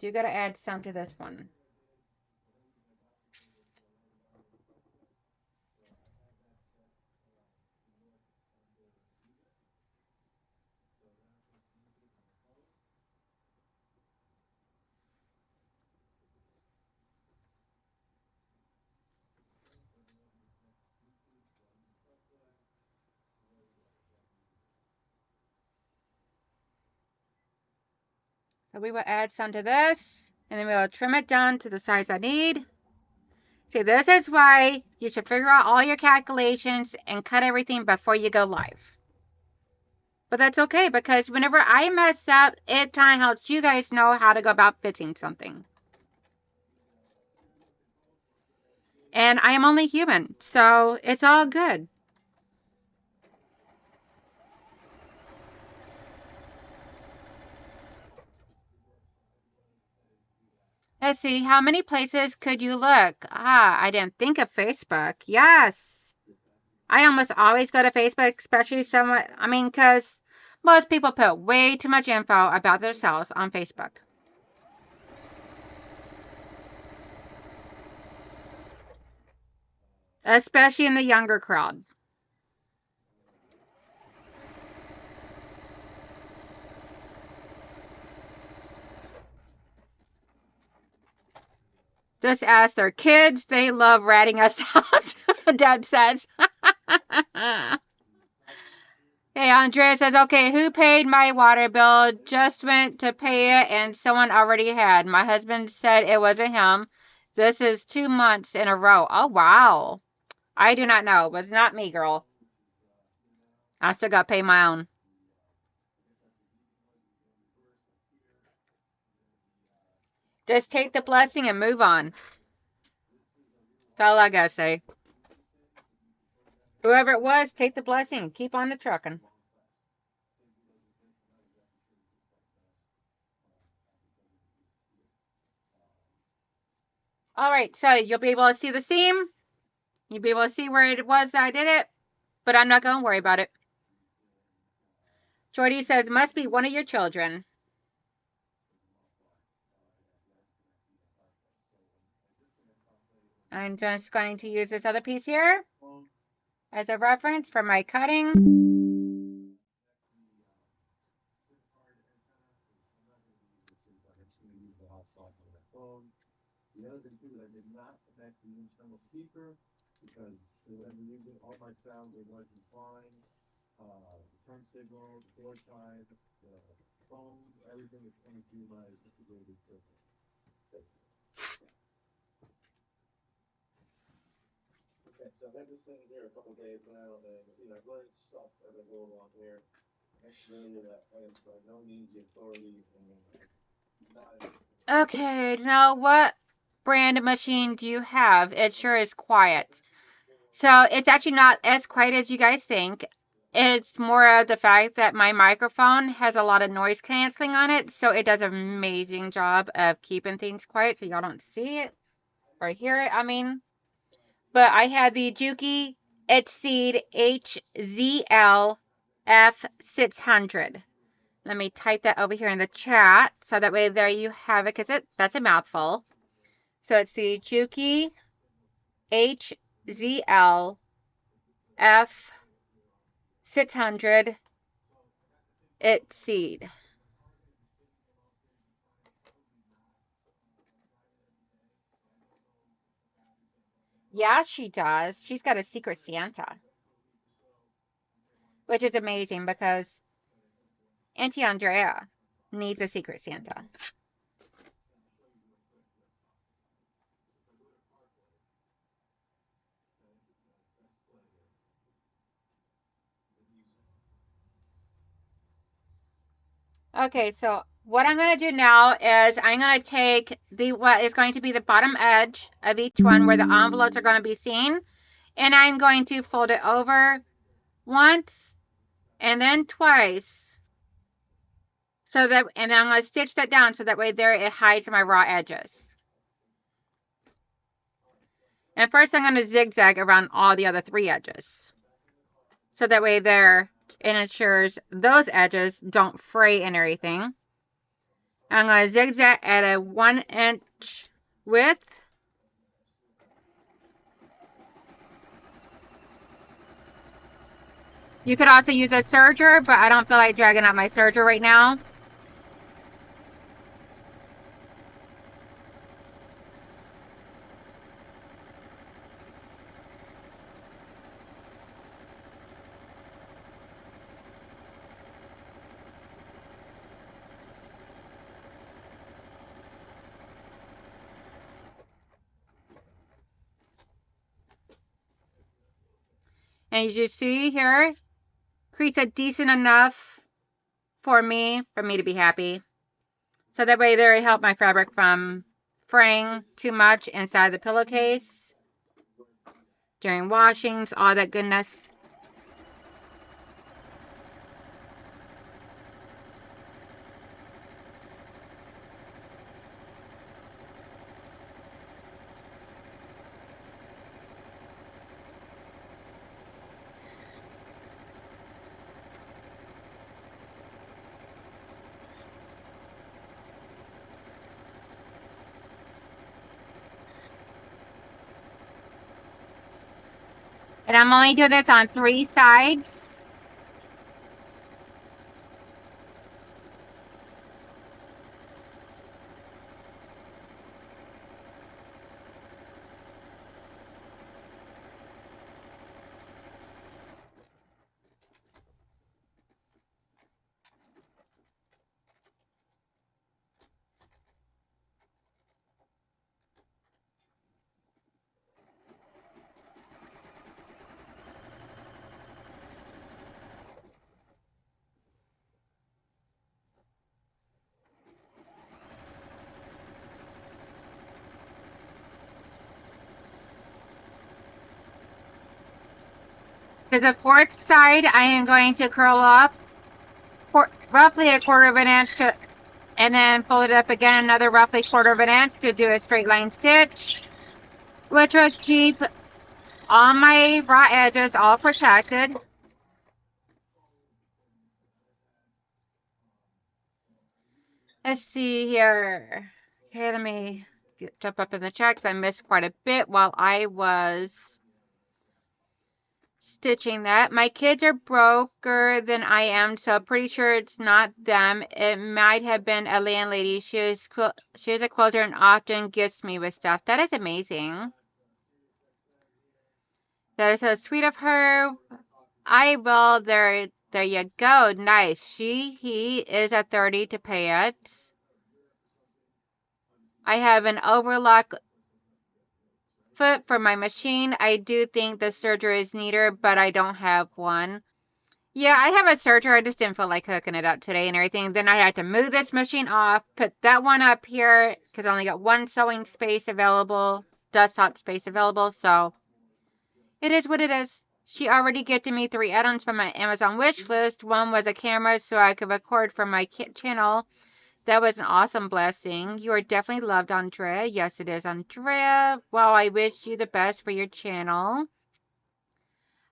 Do gotta add some to this one. So we will add some to this, and then we'll trim it down to the size I need. See, this is why you should figure out all your calculations and cut everything before you go live. But that's okay, because whenever I mess up, it kind of helps you guys know how to go about fitting something. And I am only human, so it's all good. Let's see, how many places could you look? I didn't think of Facebook. Yes. I almost always go to Facebook, especially because most people put way too much info about themselves on Facebook. Especially in the younger crowd. Just ask their kids. They love ratting us out, Deb says. Hey, Andrea says, okay, who paid my water bill? Just went to pay it and someone already had. My husband said it wasn't him. This is 2 months in a row. Oh, wow. I do not know. It was not me, girl. I still got to pay my own. Just take the blessing and move on. That's all I got to say. Whoever it was, take the blessing and keep on the trucking. All right, so you'll be able to see the seam. You'll be able to see where it was that I did it, but I'm not going to worry about it. Jordy says, must be one of your children. I'm just going to use this other piece here as a reference for my cutting. Okay, now what brand of machine do you have? It sure is quiet. So it's actually not as quiet as you guys think. It's more of the fact that my microphone has a lot of noise canceling on it, so it does an amazing job of keeping things quiet so y'all don't see it or hear it, But I have the Juki Exceed HZL F600. Let me type that over here in the chat so that way there you have it, because that's a mouthful. So it's the Juki HZL F600 Exceed. Yeah, she does. She's got a secret Santa, which is amazing because Auntie Andrea needs a secret Santa. Okay, so what I'm going to do now is I'm going to take what is going to be the bottom edge of each one where the envelopes are going to be seen, and I'm going to fold it over once and then twice, and then I'm going to stitch that down so that way there it hides my raw edges. And first I'm going to zigzag around all the other 3 edges, so that way there it ensures those edges don't fray and everything. I'm going to zigzag at a 1-inch width. You could also use a serger, but I don't feel like dragging out my serger right now. And as you see here, creates a decent enough for me to be happy. So that way there, it helped my fabric from fraying too much inside the pillowcase during washings, all that goodness. And I'm only doing this on 3 sides. For the 4th side, I am going to curl off roughly a 1/4 of an inch and then fold it up again another roughly 1/4 of an inch to do a straight line stitch, which will keep all my raw edges all protected. Let's see here. Okay, let me jump up in the chat because I missed quite a bit while I was stitching that. My kids are broker than I am, so pretty sure it's not them. It might have been a landlady. She is a quilter and often gifts me with stuff. That is amazing. That is so sweet of her. I will. There you go. Nice. He is a 30 to pay it. I have an overlock foot for my machine. I do think the serger is neater, but I don't have one. Yeah, I have a serger. I just didn't feel like hooking it up today and everything. Then I had to move this machine off, put that one up here because I only got one sewing space available, desktop space available. So it is what it is. She already gifted me 3 add-ons from my Amazon wish list. One was a camera so I could record from my channel. That was an awesome blessing. You are definitely loved, Andrea. Yes, it is, Andrea. Well, I wish you the best for your channel.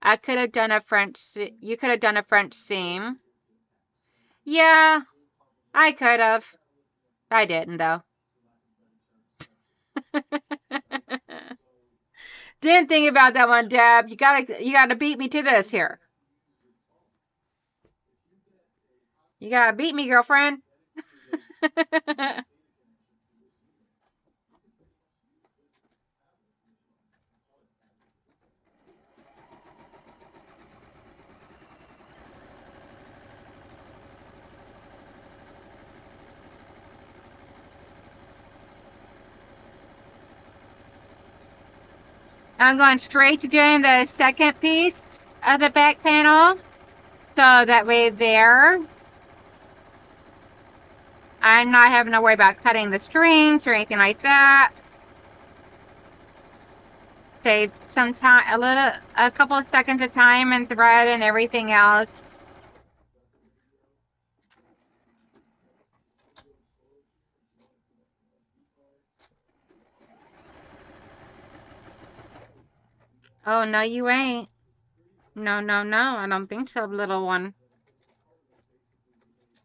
I could have done a French. You could have done a French seam. Yeah, I could have. I didn't though. Didn't think about that one, Deb. You gotta beat me to this here. You gotta beat me, girlfriend. I'm going straight to doing the second piece of the back panel. So that way there, I'm not having to worry about cutting the strings or anything like that. Save some time, a couple of seconds of time and thread and everything else. Oh, no, you ain't. No, no, no. I don't think so, little one.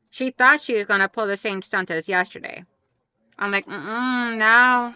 She thought she was going to pull the same stunt as yesterday. I'm like, no.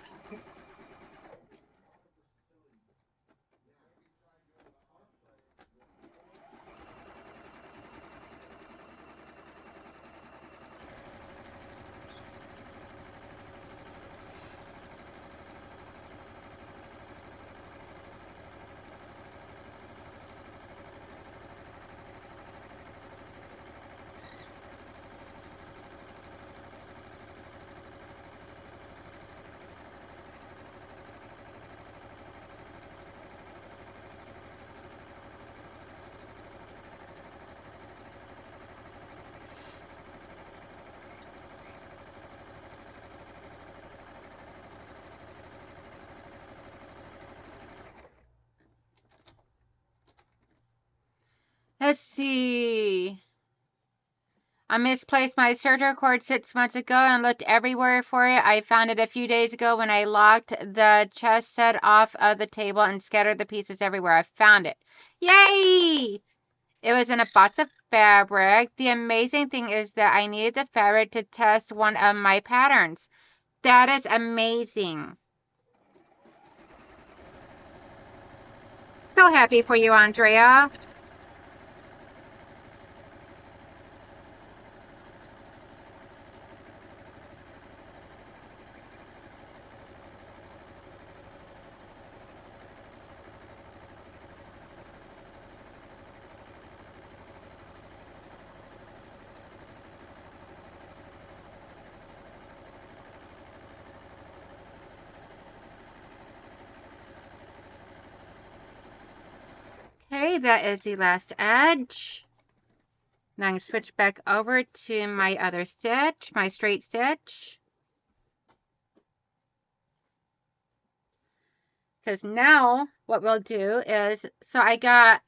Let's see. I misplaced my serger cord 6 months ago and looked everywhere for it. I found it a few days ago when I locked the chest set off of the table and scattered the pieces everywhere. I found it. Yay! It was in a box of fabric. The amazing thing is that I needed the fabric to test one of my patterns. That is amazing. so happy for you, Andrea. Okay, that is the last edge. Now I'm going to switch back over to my other stitch, my straight stitch. Because now what we'll do is, so I got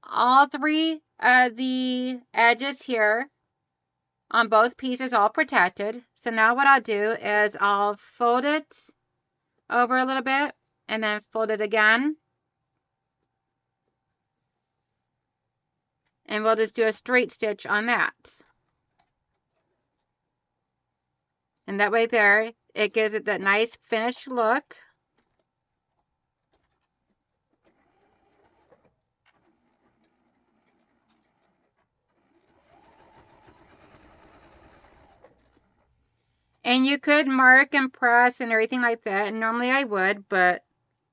all three of the edges here on both pieces all protected. So now what I'll do is I'll fold it over a little bit and then fold it again. And we'll just do a straight stitch on that. And that way there, it gives it that nice finished look. And you could mark and press and everything like that. And normally I would, but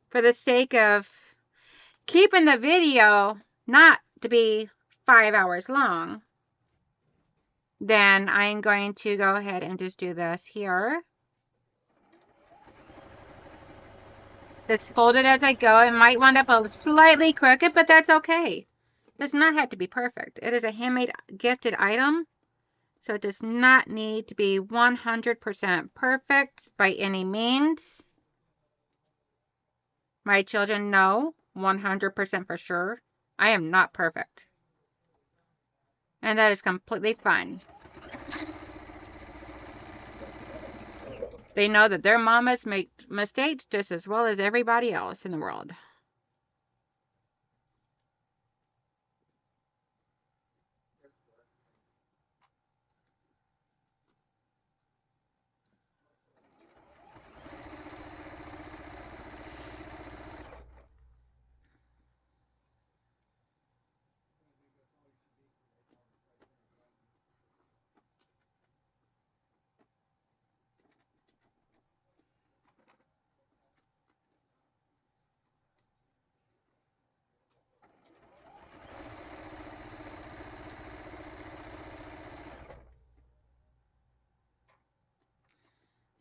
for the sake of keeping the video not to be 5 hours long, then I'm going to go ahead and just do this here. Just fold it as I go. It might wind up a slightly crooked, but that's okay. It does not have to be perfect. It is a handmade gifted item, so it does not need to be 100% perfect by any means. My children know 100% for sure I am not perfect. And that is completely fine. They know that their mamas make mistakes just as well as everybody else in the world.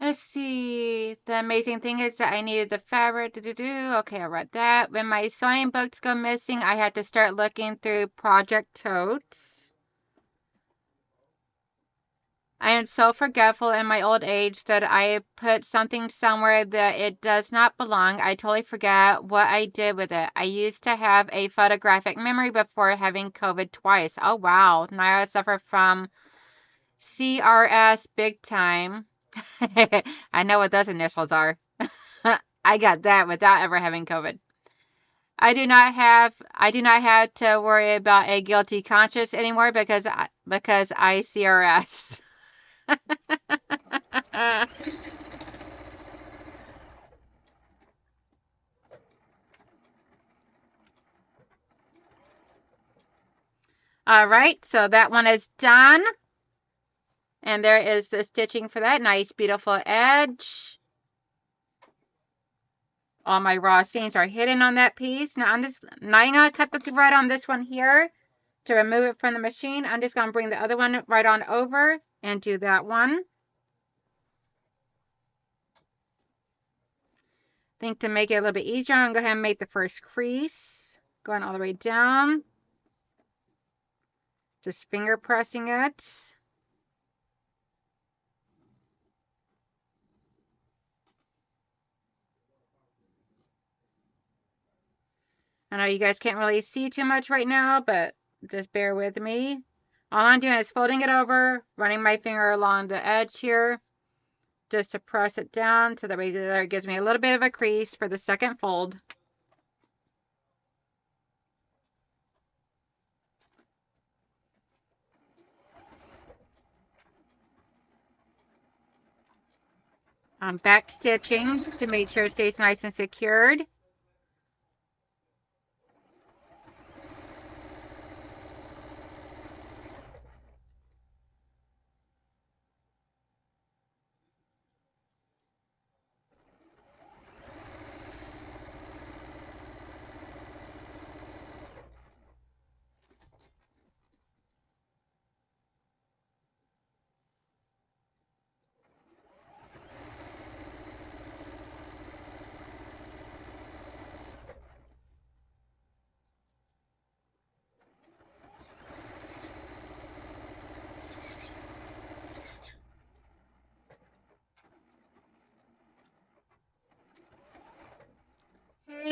Let's see. The amazing thing is that I needed the fabric. Okay, I read that. When my sewing books go missing, I had to start looking through project totes. I am so forgetful in my old age that I put something somewhere that it does not belong. I totally forget what I did with it. I used to have a photographic memory before having COVID twice. Oh, wow. Now I suffer from CRS big time. I know what those initials are. I got that without ever having COVID. I do not have to worry about a guilty conscience anymore because I CRS. All right, so that one is done. And there is the stitching for that nice, beautiful edge. All my raw seams are hidden on that piece. Now I'm going to cut the thread on this one here to remove it from the machine. I'm just going to bring the other one right on over and do that one. I think to make it a little bit easier, I'm going to go ahead and make the first crease. Going all the way down. Just finger pressing it. I know you guys can't really see too much right now, but just bear with me. All I'm doing is folding it over, running my finger along the edge here, just to press it down so that way there it gives me a little bit of a crease for the second fold. I'm back stitching to make sure it stays nice and secured.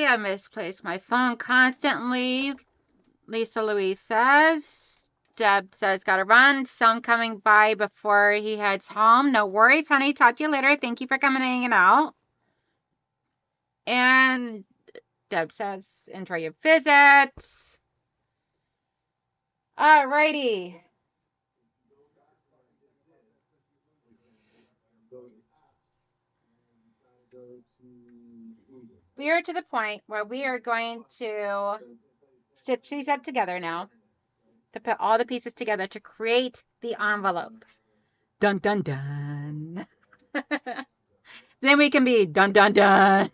see, I misplaced my phone constantly. Lisa Louise says. Deb says, gotta run. Some coming by before he heads home. No worries, honey. Talk to you later. Thank you for coming and hanging out. And Deb says, enjoy your visits. Alrighty. We are to the point where we are going to stitch these up together now to put all the pieces together to create the envelope. Dun dun dun. Then we can be dun dun dun.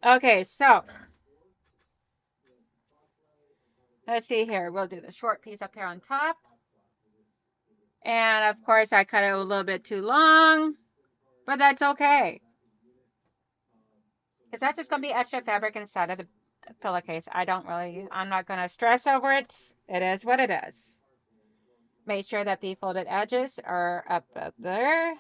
Okay, so let's see here. We'll do the short piece up here on top. And of course, I cut it a little bit too long, but that's okay. Because that's just going to be extra fabric inside of the pillowcase. I'm not going to stress over it. It is what it is. Make sure that the folded edges are up there.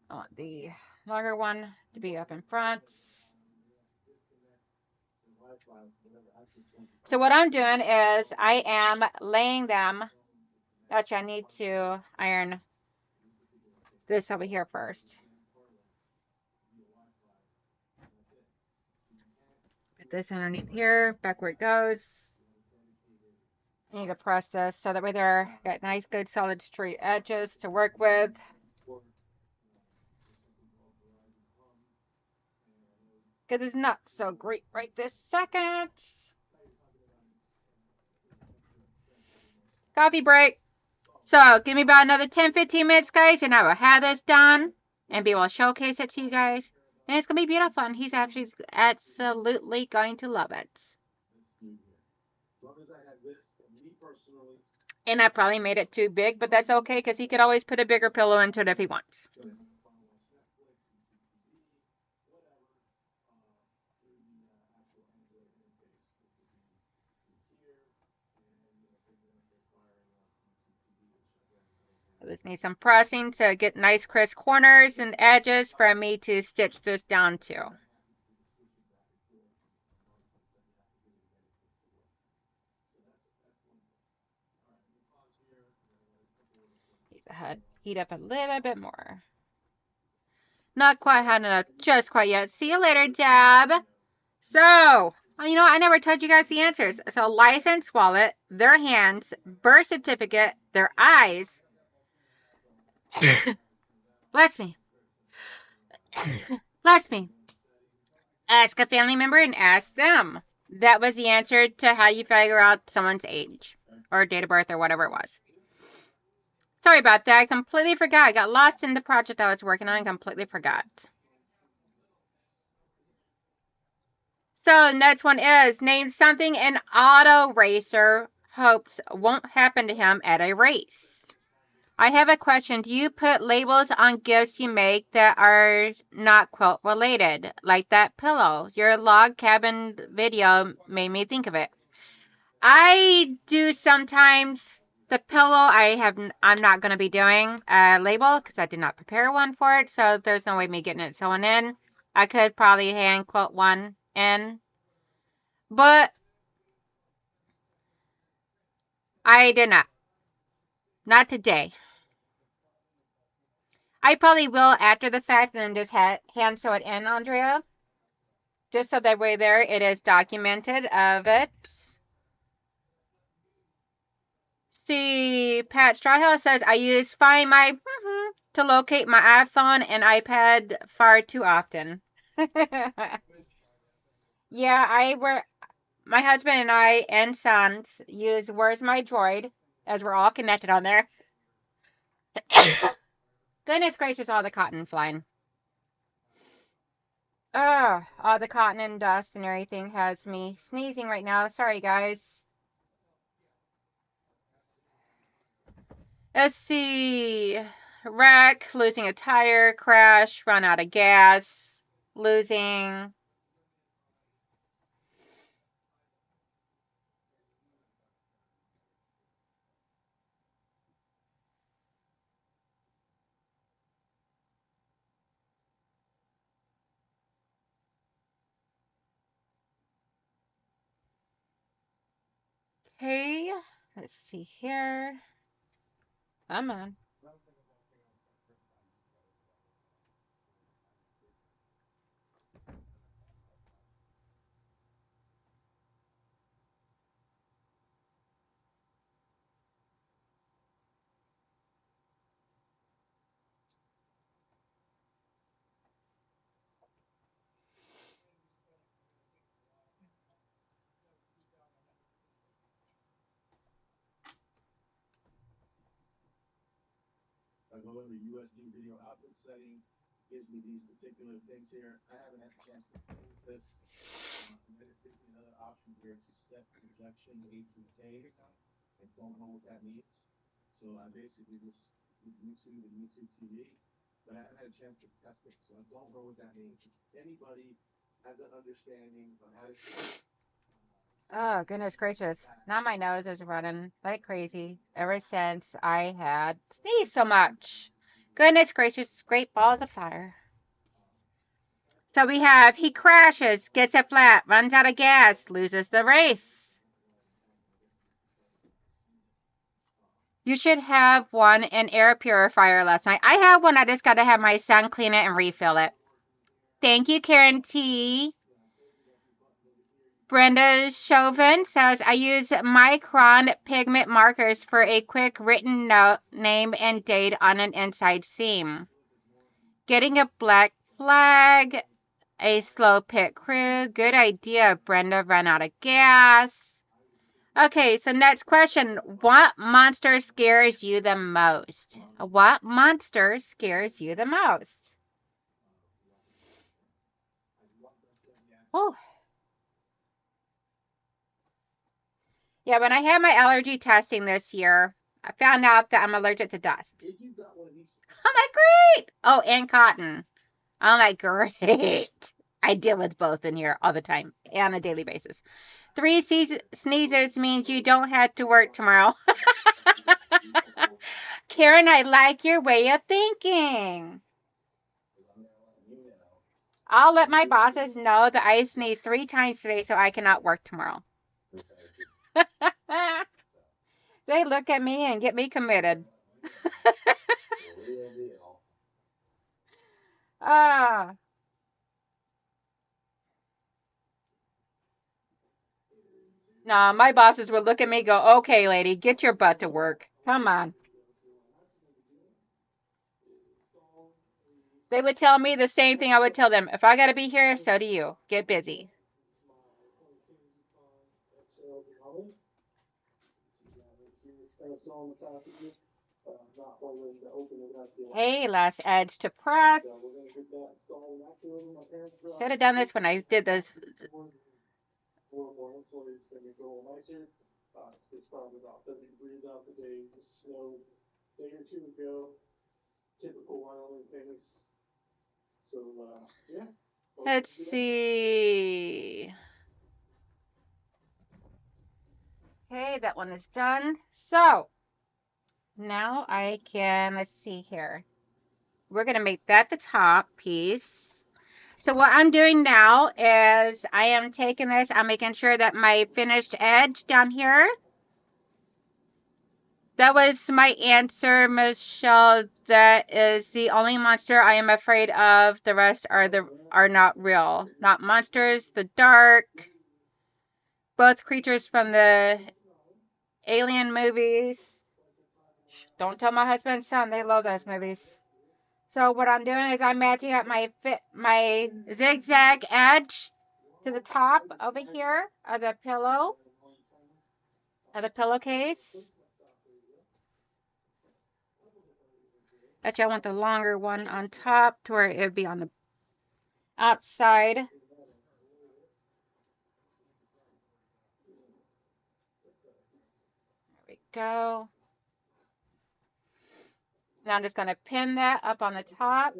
I want the longer one to be up in front. So what I'm doing is I am laying them. Actually, I need to iron this over here first. Put this underneath here, back where it goes. I need to press this so that way they're got nice, good, solid, straight edges to work with. Because it's not so great right this second. Coffee break. So give me about another 10-15 minutes, guys, and I will have this done and be able to showcase it to you guys. And it's going to be beautiful, and he's actually absolutely going to love it. And I probably made it too big, but that's okay because he could always put a bigger pillow into it if he wants. I just need some pressing to get nice crisp corners and edges for me to stitch this down to. Heat up a little bit more. Not quite hot enough just quite yet. See you later, Deb. So, you know, I never told you guys the answers. So, license, wallet, their hands, birth certificate, their eyes. Bless me. Bless me. Ask a family member and ask them. That was the answer to how you figure out someone's age or date of birth or whatever it was. Sorry about that. I completely forgot. I got lost in the project I was working on and completely forgot. So the next one is name something an auto racer hopes won't happen to him at a race. I have a question. Do you put labels on gifts you make that are not quilt related? Like that pillow. Your log cabin video made me think of it. I do sometimes. The pillow I'm not going to be doing a label because I did not prepare one for it. So there's no way me getting it sewn in. I could probably hand quilt one in. But I did not. Not today. I probably will after the fact and then just hand sew it in, Andrea. Just so that way there it is documented of it. See, Pat Strawhill says, I use Find My to locate my iPhone and iPad far too often. Yeah, my husband and I and sons use Where's My Droid as we're all connected on there. Goodness gracious, all the cotton flying. All the cotton and dust and everything has me sneezing right now. Sorry, guys. Let's see. Wreck, losing a tire, crash, run out of gas, losing. Okay, let's see here. Come on. Oh, goodness gracious. Now my nose is running like crazy ever since I had sneezed so much. Goodness gracious, great balls of fire. So we have he crashes, gets it flat, runs out of gas, loses the race. You should have one an air purifier last night. I have one. I just got to have my son clean it and refill it. Thank you, Karen T. Brenda Chauvin says, I use micron pigment markers for a quick written note, name and date on an inside seam. Getting a black flag, a slow pit crew. Good idea, Brenda. Ran out of gas. Okay, so next question. What monster scares you the most? What monster scares you the most? Oh, yeah, when I had my allergy testing this year, I found out that I'm allergic to dust. I'm like, great. Oh, and cotton. I'm like, great. I deal with both in here all the time on a daily basis. 3 sneezes means you don't have to work tomorrow. Karen, I like your way of thinking. I'll let my bosses know that I sneezed 3 times today so I cannot work tomorrow. They look at me and get me committed. Ah. Nah, my bosses would look at me and go, okay, lady, get your butt to work. Come on. They would tell me the same thing I would tell them. If I got to be here, so do you. Get busy. Hey, last edge to press. Should have done this when I did this. Let's see. Okay, that one is done. So now I can, let's see here. We're going to make that the top piece. So what I'm doing now is I am taking this, I'm making sure that my finished edge down here. That was my answer, Michelle. That is the only monster I am afraid of. The rest are not real. Not monsters, the dark. Both creatures from the Alien movies. Don't tell my husband and son, they love those movies. So what I'm doing is I'm matching up my zigzag edge to the top over here of the pillowcase. Actually, I want the longer one on top to where it would be on the outside. There we go. Now I'm just going to pin that up on the top.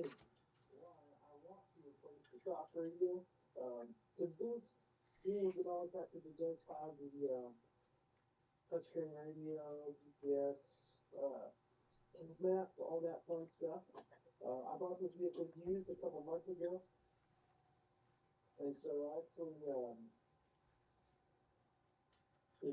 Oh,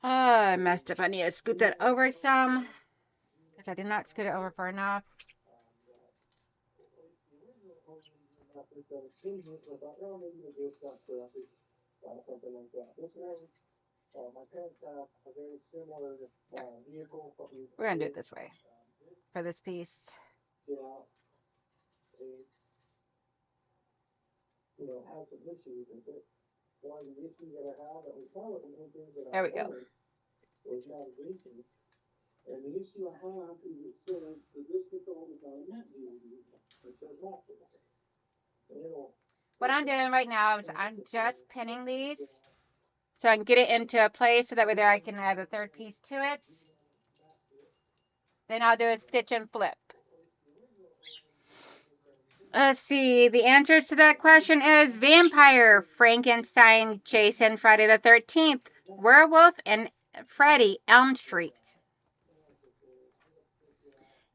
I messed up. I need to scoot that over some because I did not scoot it over far enough. We're going to do it this way for this piece. There we go. What I'm doing right now is I'm just pinning these so I can get it into a place so that way there I can add a third piece to it. Then I'll do a stitch and flip. Let's see. The answers to that question is Vampire, Frankenstein, Jason, Friday the 13th, Werewolf, and Freddy, Elm Street.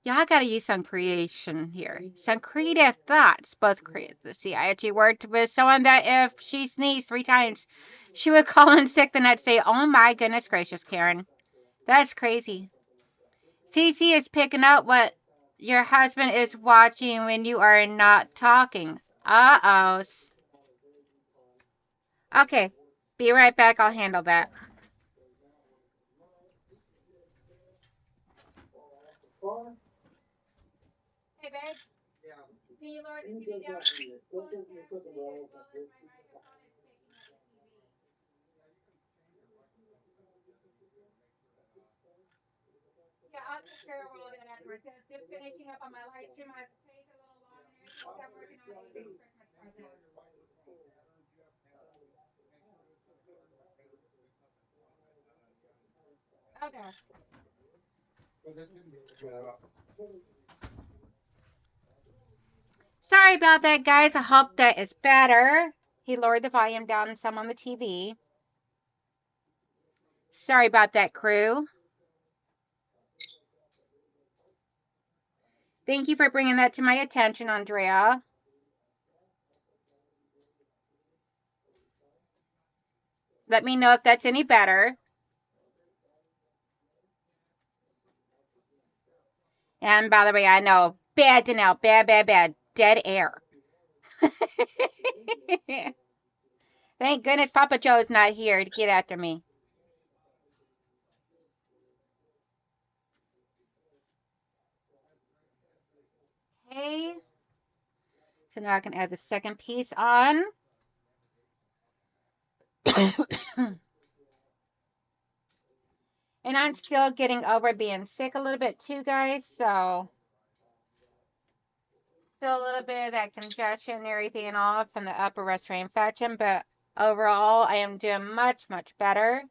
Y'all gotta use some creation here. Some creative thoughts. Both creative. Let's see. I actually worked with someone that if she sneezed 3 times, she would call in sick the next day. Oh my goodness gracious, Karen. That's crazy. Cece is picking up what your husband is watching when you are not talking. Uh-oh. Okay. Be right back. I'll handle that. Hey, babe. Can you lower the TV down? Yeah, I'll take care of all of that afterwards. Just finishing up on my live stream. I have to take a little long and everything. I'm working on a big Christmas present. Okay. Sorry about that, guys. I hope that is better. He lowered the volume down some on the TV. Sorry about that, crew. Thank you for bringing that to my attention, Andrea. Let me know if that's any better. And by the way, I know bad Donnell, bad, bad, bad, dead air. Thank goodness Papa Joe's not here to get after me. Okay. So now I can add the second piece on. And I'm still getting over being sick a little bit too, guys. So still a little bit of that congestion and everything off from the upper respiratory infection, but overall I am doing much, much better.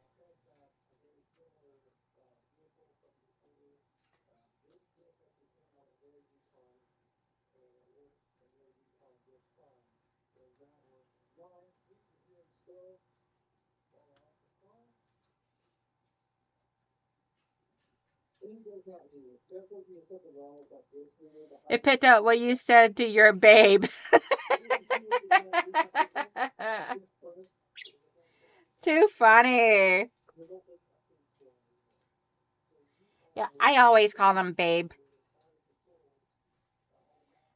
It picked up what you said to your babe. Too funny. Yeah, I always call him babe.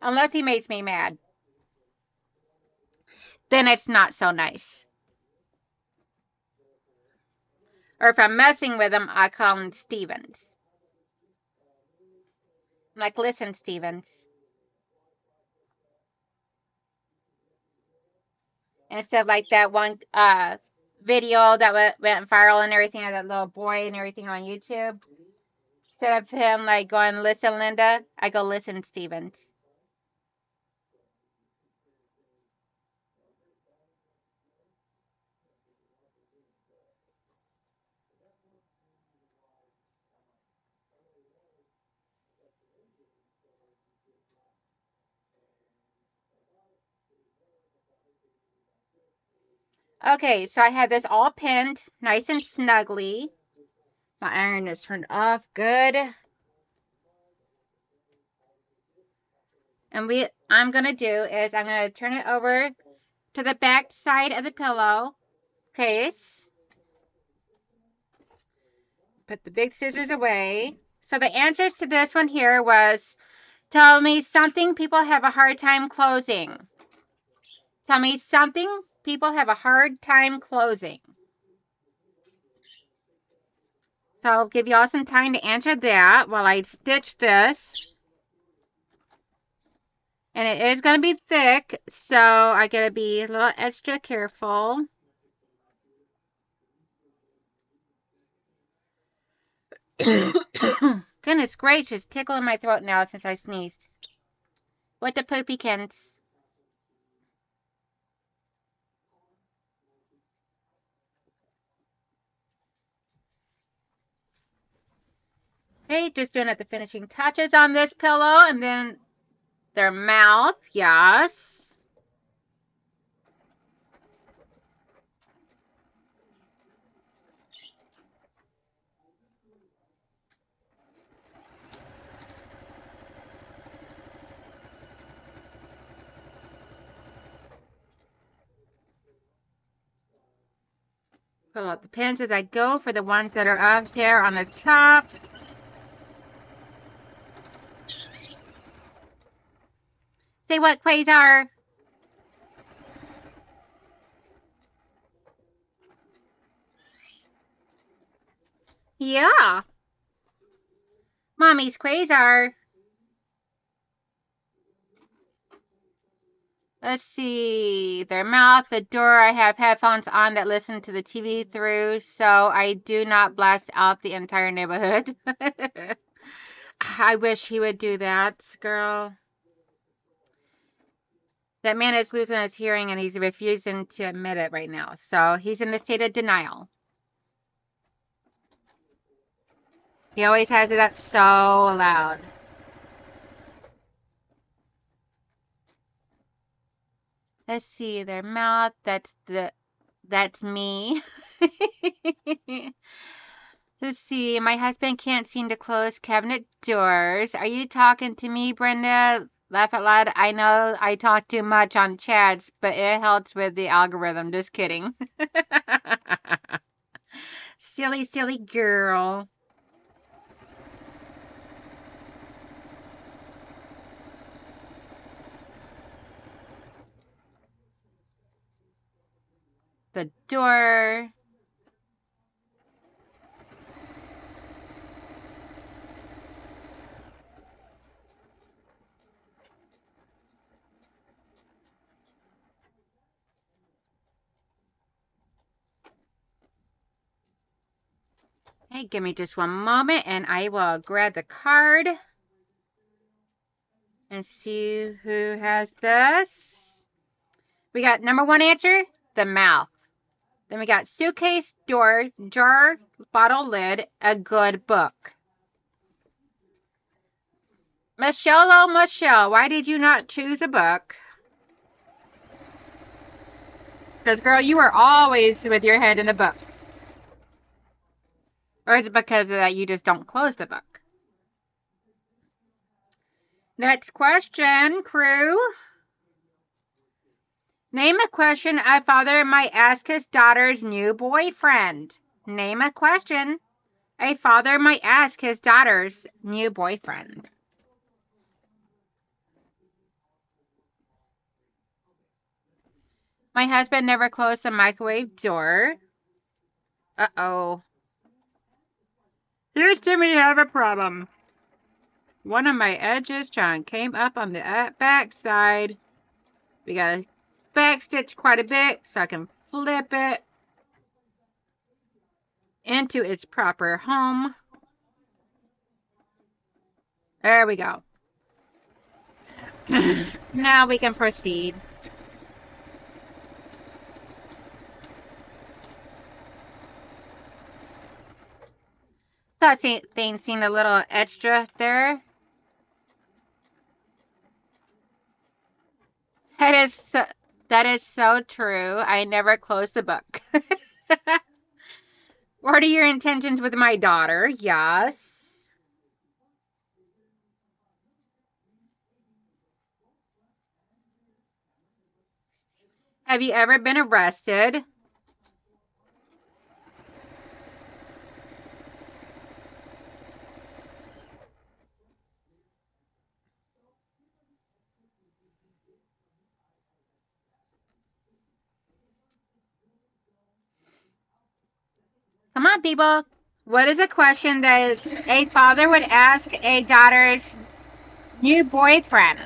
Unless he makes me mad. Then it's not so nice. Or if I'm messing with him, I call him Stevens. I'm like, listen, Stevens. Instead of like that one video that went viral and everything of that little boy and everything on YouTube. Instead of him like going, listen, Linda, I go, listen, Stevens. Okay, so I have this all pinned nice and snugly. My iron is turned off. Good. And I'm going to do is I'm going to turn it over to the back side of the pillow case. Put the big scissors away. So the answers to this one here was, tell me something people have a hard time closing. Tell me something people have a hard time closing. So I'll give you all some time to answer that while I stitch this. And it is going to be thick, so I got to be a little extra careful. Goodness gracious, tickling my throat now since I sneezed. What the poopykins? Okay, just doing up the finishing touches on this pillow, and then their mouth, yes. Pull out the pins as I go for the ones that are up here on the top. Say what, Quasar? Yeah. Mommy's Quasar. Let's see. Their mouth, the door. I have headphones on that listen to the TV through, so I do not blast out the entire neighborhood. I wish he would do that, girl. That man is losing his hearing and he's refusing to admit it right now. So he's in the state of denial. He always has it up so loud. Let's see, their mouth, that's me. Let's see, my husband can't seem to close cabinet doors. Are you talking to me, Brenda? Laugh out loud. I know I talk too much on chats, but it helps with the algorithm. Just kidding. Silly, silly girl. The door. Hey, give me just one moment and I will grab the card and see who has this. We got number one answer, the mouth. Then we got suitcase, door, jar, bottle lid, a good book. Michelle, oh Michelle, why did you not choose a book? Because, girl, you are always with your head in the book. Or is it because of that you just don't close the book? Next question, crew. Name a question a father might ask his daughter's new boyfriend. Name a question a father might ask his daughter's new boyfriend. My husband never closed the microwave door. Uh-oh. Houston, we have a problem. One of my edges came up on the back side. We gotta back stitch quite a bit so I can flip it into its proper home. There we go. Now we can proceed. That thing seemed a little extra there. That is That is so true. I never closed the book. What are your intentions with my daughter? Yes. Have you ever been arrested? Come on, people. What is a question that a father would ask a daughter's new boyfriend?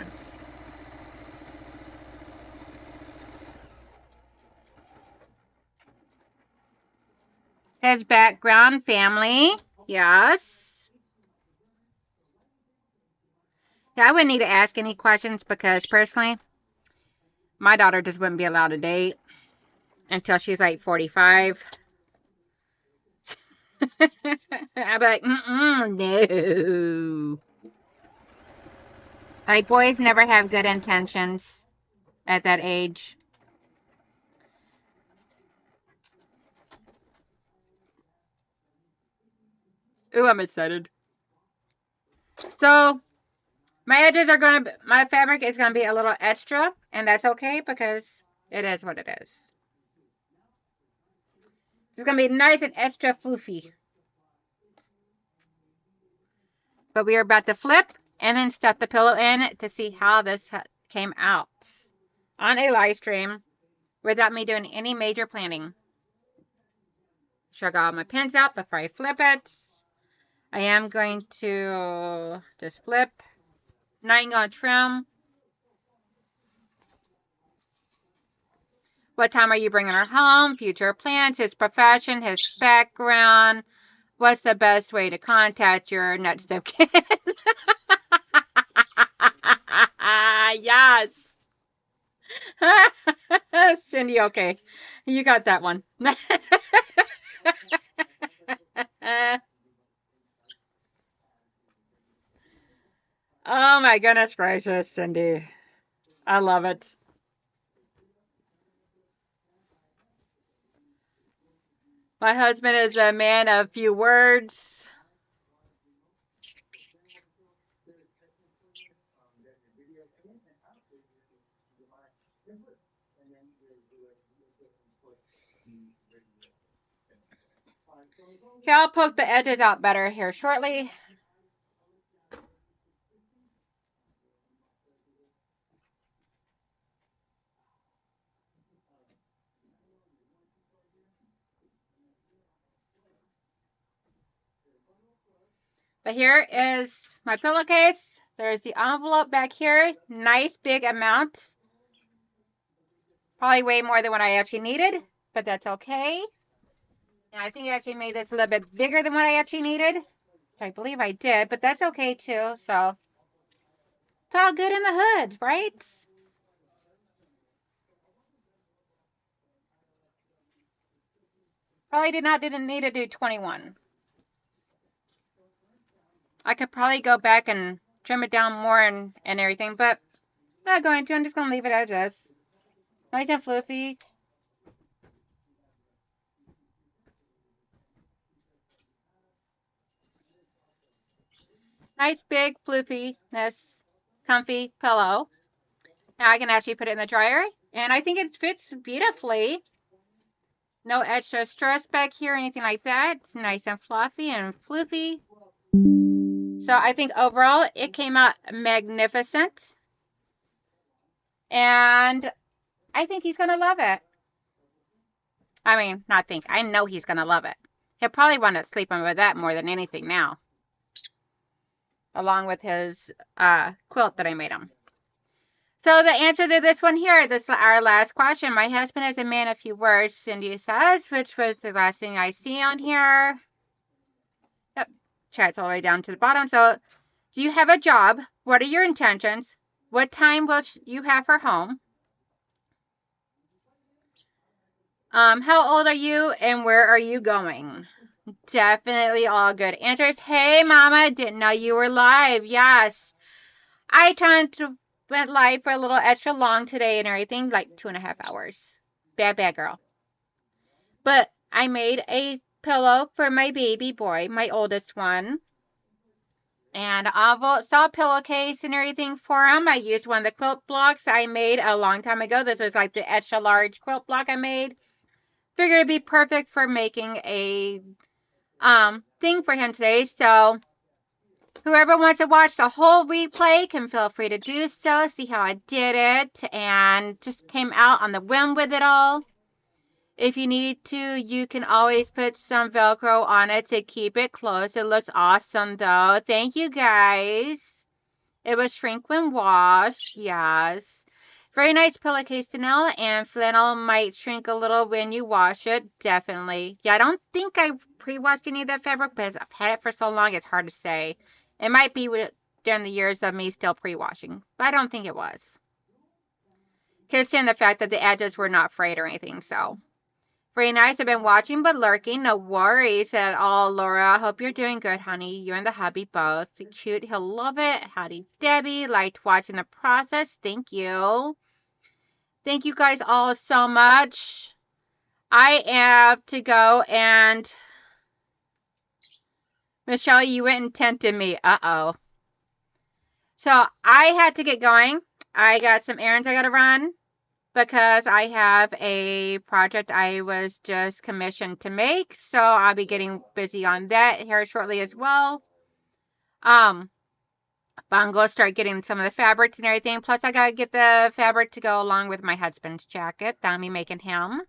His background, family. Yes. Yeah, I wouldn't need to ask any questions because personally, my daughter just wouldn't be allowed to date until she's like 45. I'd be like, no. Like, boys never have good intentions at that age. Ooh, I'm excited. So, my fabric is going to be a little extra, and that's okay because it is what it is. It's going to be nice and extra floofy. But we are about to flip and then stuff the pillow in to see how this came out on a live stream without me doing any major planning. Sure, I got all my pins out before I flip it. I am going to just flip. Now I'm going to trim. What time are you bringing her home? Future plans, his profession, his background. What's the best way to contact your nutstep kid? Yes. Cindy, okay. You got that one. Oh my goodness gracious, Cindy. I love it. My husband is a man of few words. Here, I'll poke the edges out better here shortly. But here is my pillowcase. There's the envelope back here. Nice big amount. Probably way more than what I actually needed, but that's okay. And I think I actually made this a little bit bigger than what I actually needed. I believe I did, but that's okay too. So it's all good in the hood, right? Probably didn't need to do 21. I could probably go back and trim it down more and everything, but I'm not going to. I'm just going to leave it as is. Nice and fluffy. Nice big floofiness, comfy pillow. Now I can actually put it in the dryer, and I think it fits beautifully. No extra stress back here or anything like that. It's nice and fluffy and floofy. So I think overall it came out magnificent. And I think he's going to love it. I mean, not think. I know he's going to love it. He'll probably want to sleep with that more than anything now. Along with his quilt that I made him. So the answer to this one here, this is our last question. My husband is a man of few words, Cindy says, which was the last thing I see on here. Yep, chat's all the way down to the bottom. So, do you have a job? What are your intentions? What time will you have her home? How old are you and where are you going? Definitely all good answers. Hey, Mama, didn't know you were live. Yes, I turned went live for a little extra long today and everything, like 2.5 hours. Bad girl. But I made a pillow for my baby boy, my oldest one. And I saw a pillowcase and everything for him. I used one of the quilt blocks I made a long time ago. This was like the extra large quilt block I made. Figured it'd be perfect for making a thing for him today. So whoever wants to watch the whole replay can feel free to do so. See how I did it and just came out on the whim with it all. If you need to, you can always put some Velcro on it to keep it closed. It looks awesome though. Thank you guys. It was shrink when washed. Yes. Very nice pillowcase, Donnell, and flannel might shrink a little when you wash it. Definitely. Yeah, I don't think I pre-washed any of that fabric, but I've had it for so long, it's hard to say. It might be during the years of me still pre-washing, but I don't think it was. Considering the fact that the edges were not frayed or anything, so. Very nice. I've been watching but lurking. No worries at all, Laura. Hope you're doing good, honey. You and the hubby both. Cute. He'll love it. Howdy, Debbie. Liked watching the process. Thank you. Thank you guys all so much. I have to go and... Michelle, you went and tempted me. Uh-oh. So I had to get going. I got some errands I got to run, because I have a project I was just commissioned to make. So I'll be getting busy on that here shortly as well. I'm going to start getting some of the fabrics and everything. Plus, I got to get the fabric to go along with my husband's jacket that I'll be making him.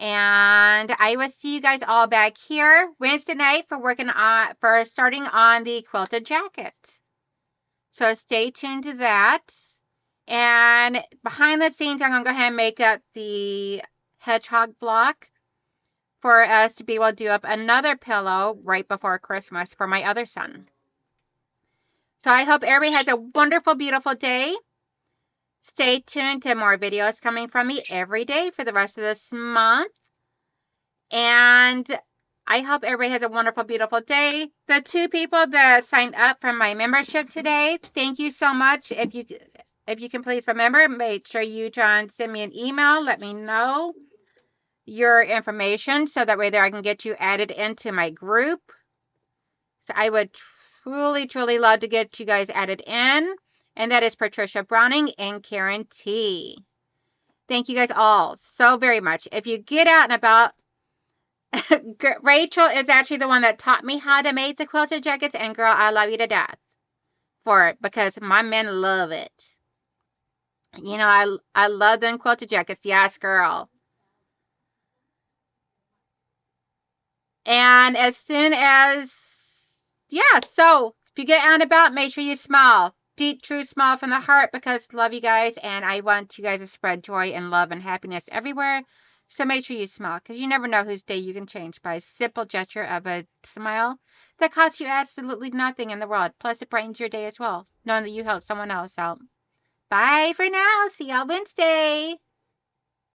And I will see you guys all back here Wednesday night for starting on the quilted jacket. So stay tuned to that. And behind the scenes, I'm going to go ahead and make up the hedgehog block for us to be able to do up another pillow right before Christmas for my other son. So I hope everybody has a wonderful, beautiful day. Stay tuned to more videos coming from me every day for the rest of this month. And I hope everybody has a wonderful, beautiful day. The 2 people that signed up for my membership today, thank you so much. If you can please remember, make sure you try and send me an email. Let me know your information so that way there I can get you added into my group. So I would truly, truly love to get you guys added in. And that is Patricia Browning and Karen T. Thank you guys all so very much. If you get out and about, Rachel is actually the one that taught me how to make the quilted jackets. And girl, I love you to death for it because my men love it. You know, I love them quilted jackets. Yes, girl. And as soon as, yeah, so if you get out and about, make sure you smile. Deep, true smile from the heart because I love you guys. And I want you guys to spread joy and love and happiness everywhere. So make sure you smile because you never know whose day you can change by a simple gesture of a smile that costs you absolutely nothing in the world. Plus, it brightens your day as well, knowing that you helped someone else out. Bye for now. See y'all Wednesday.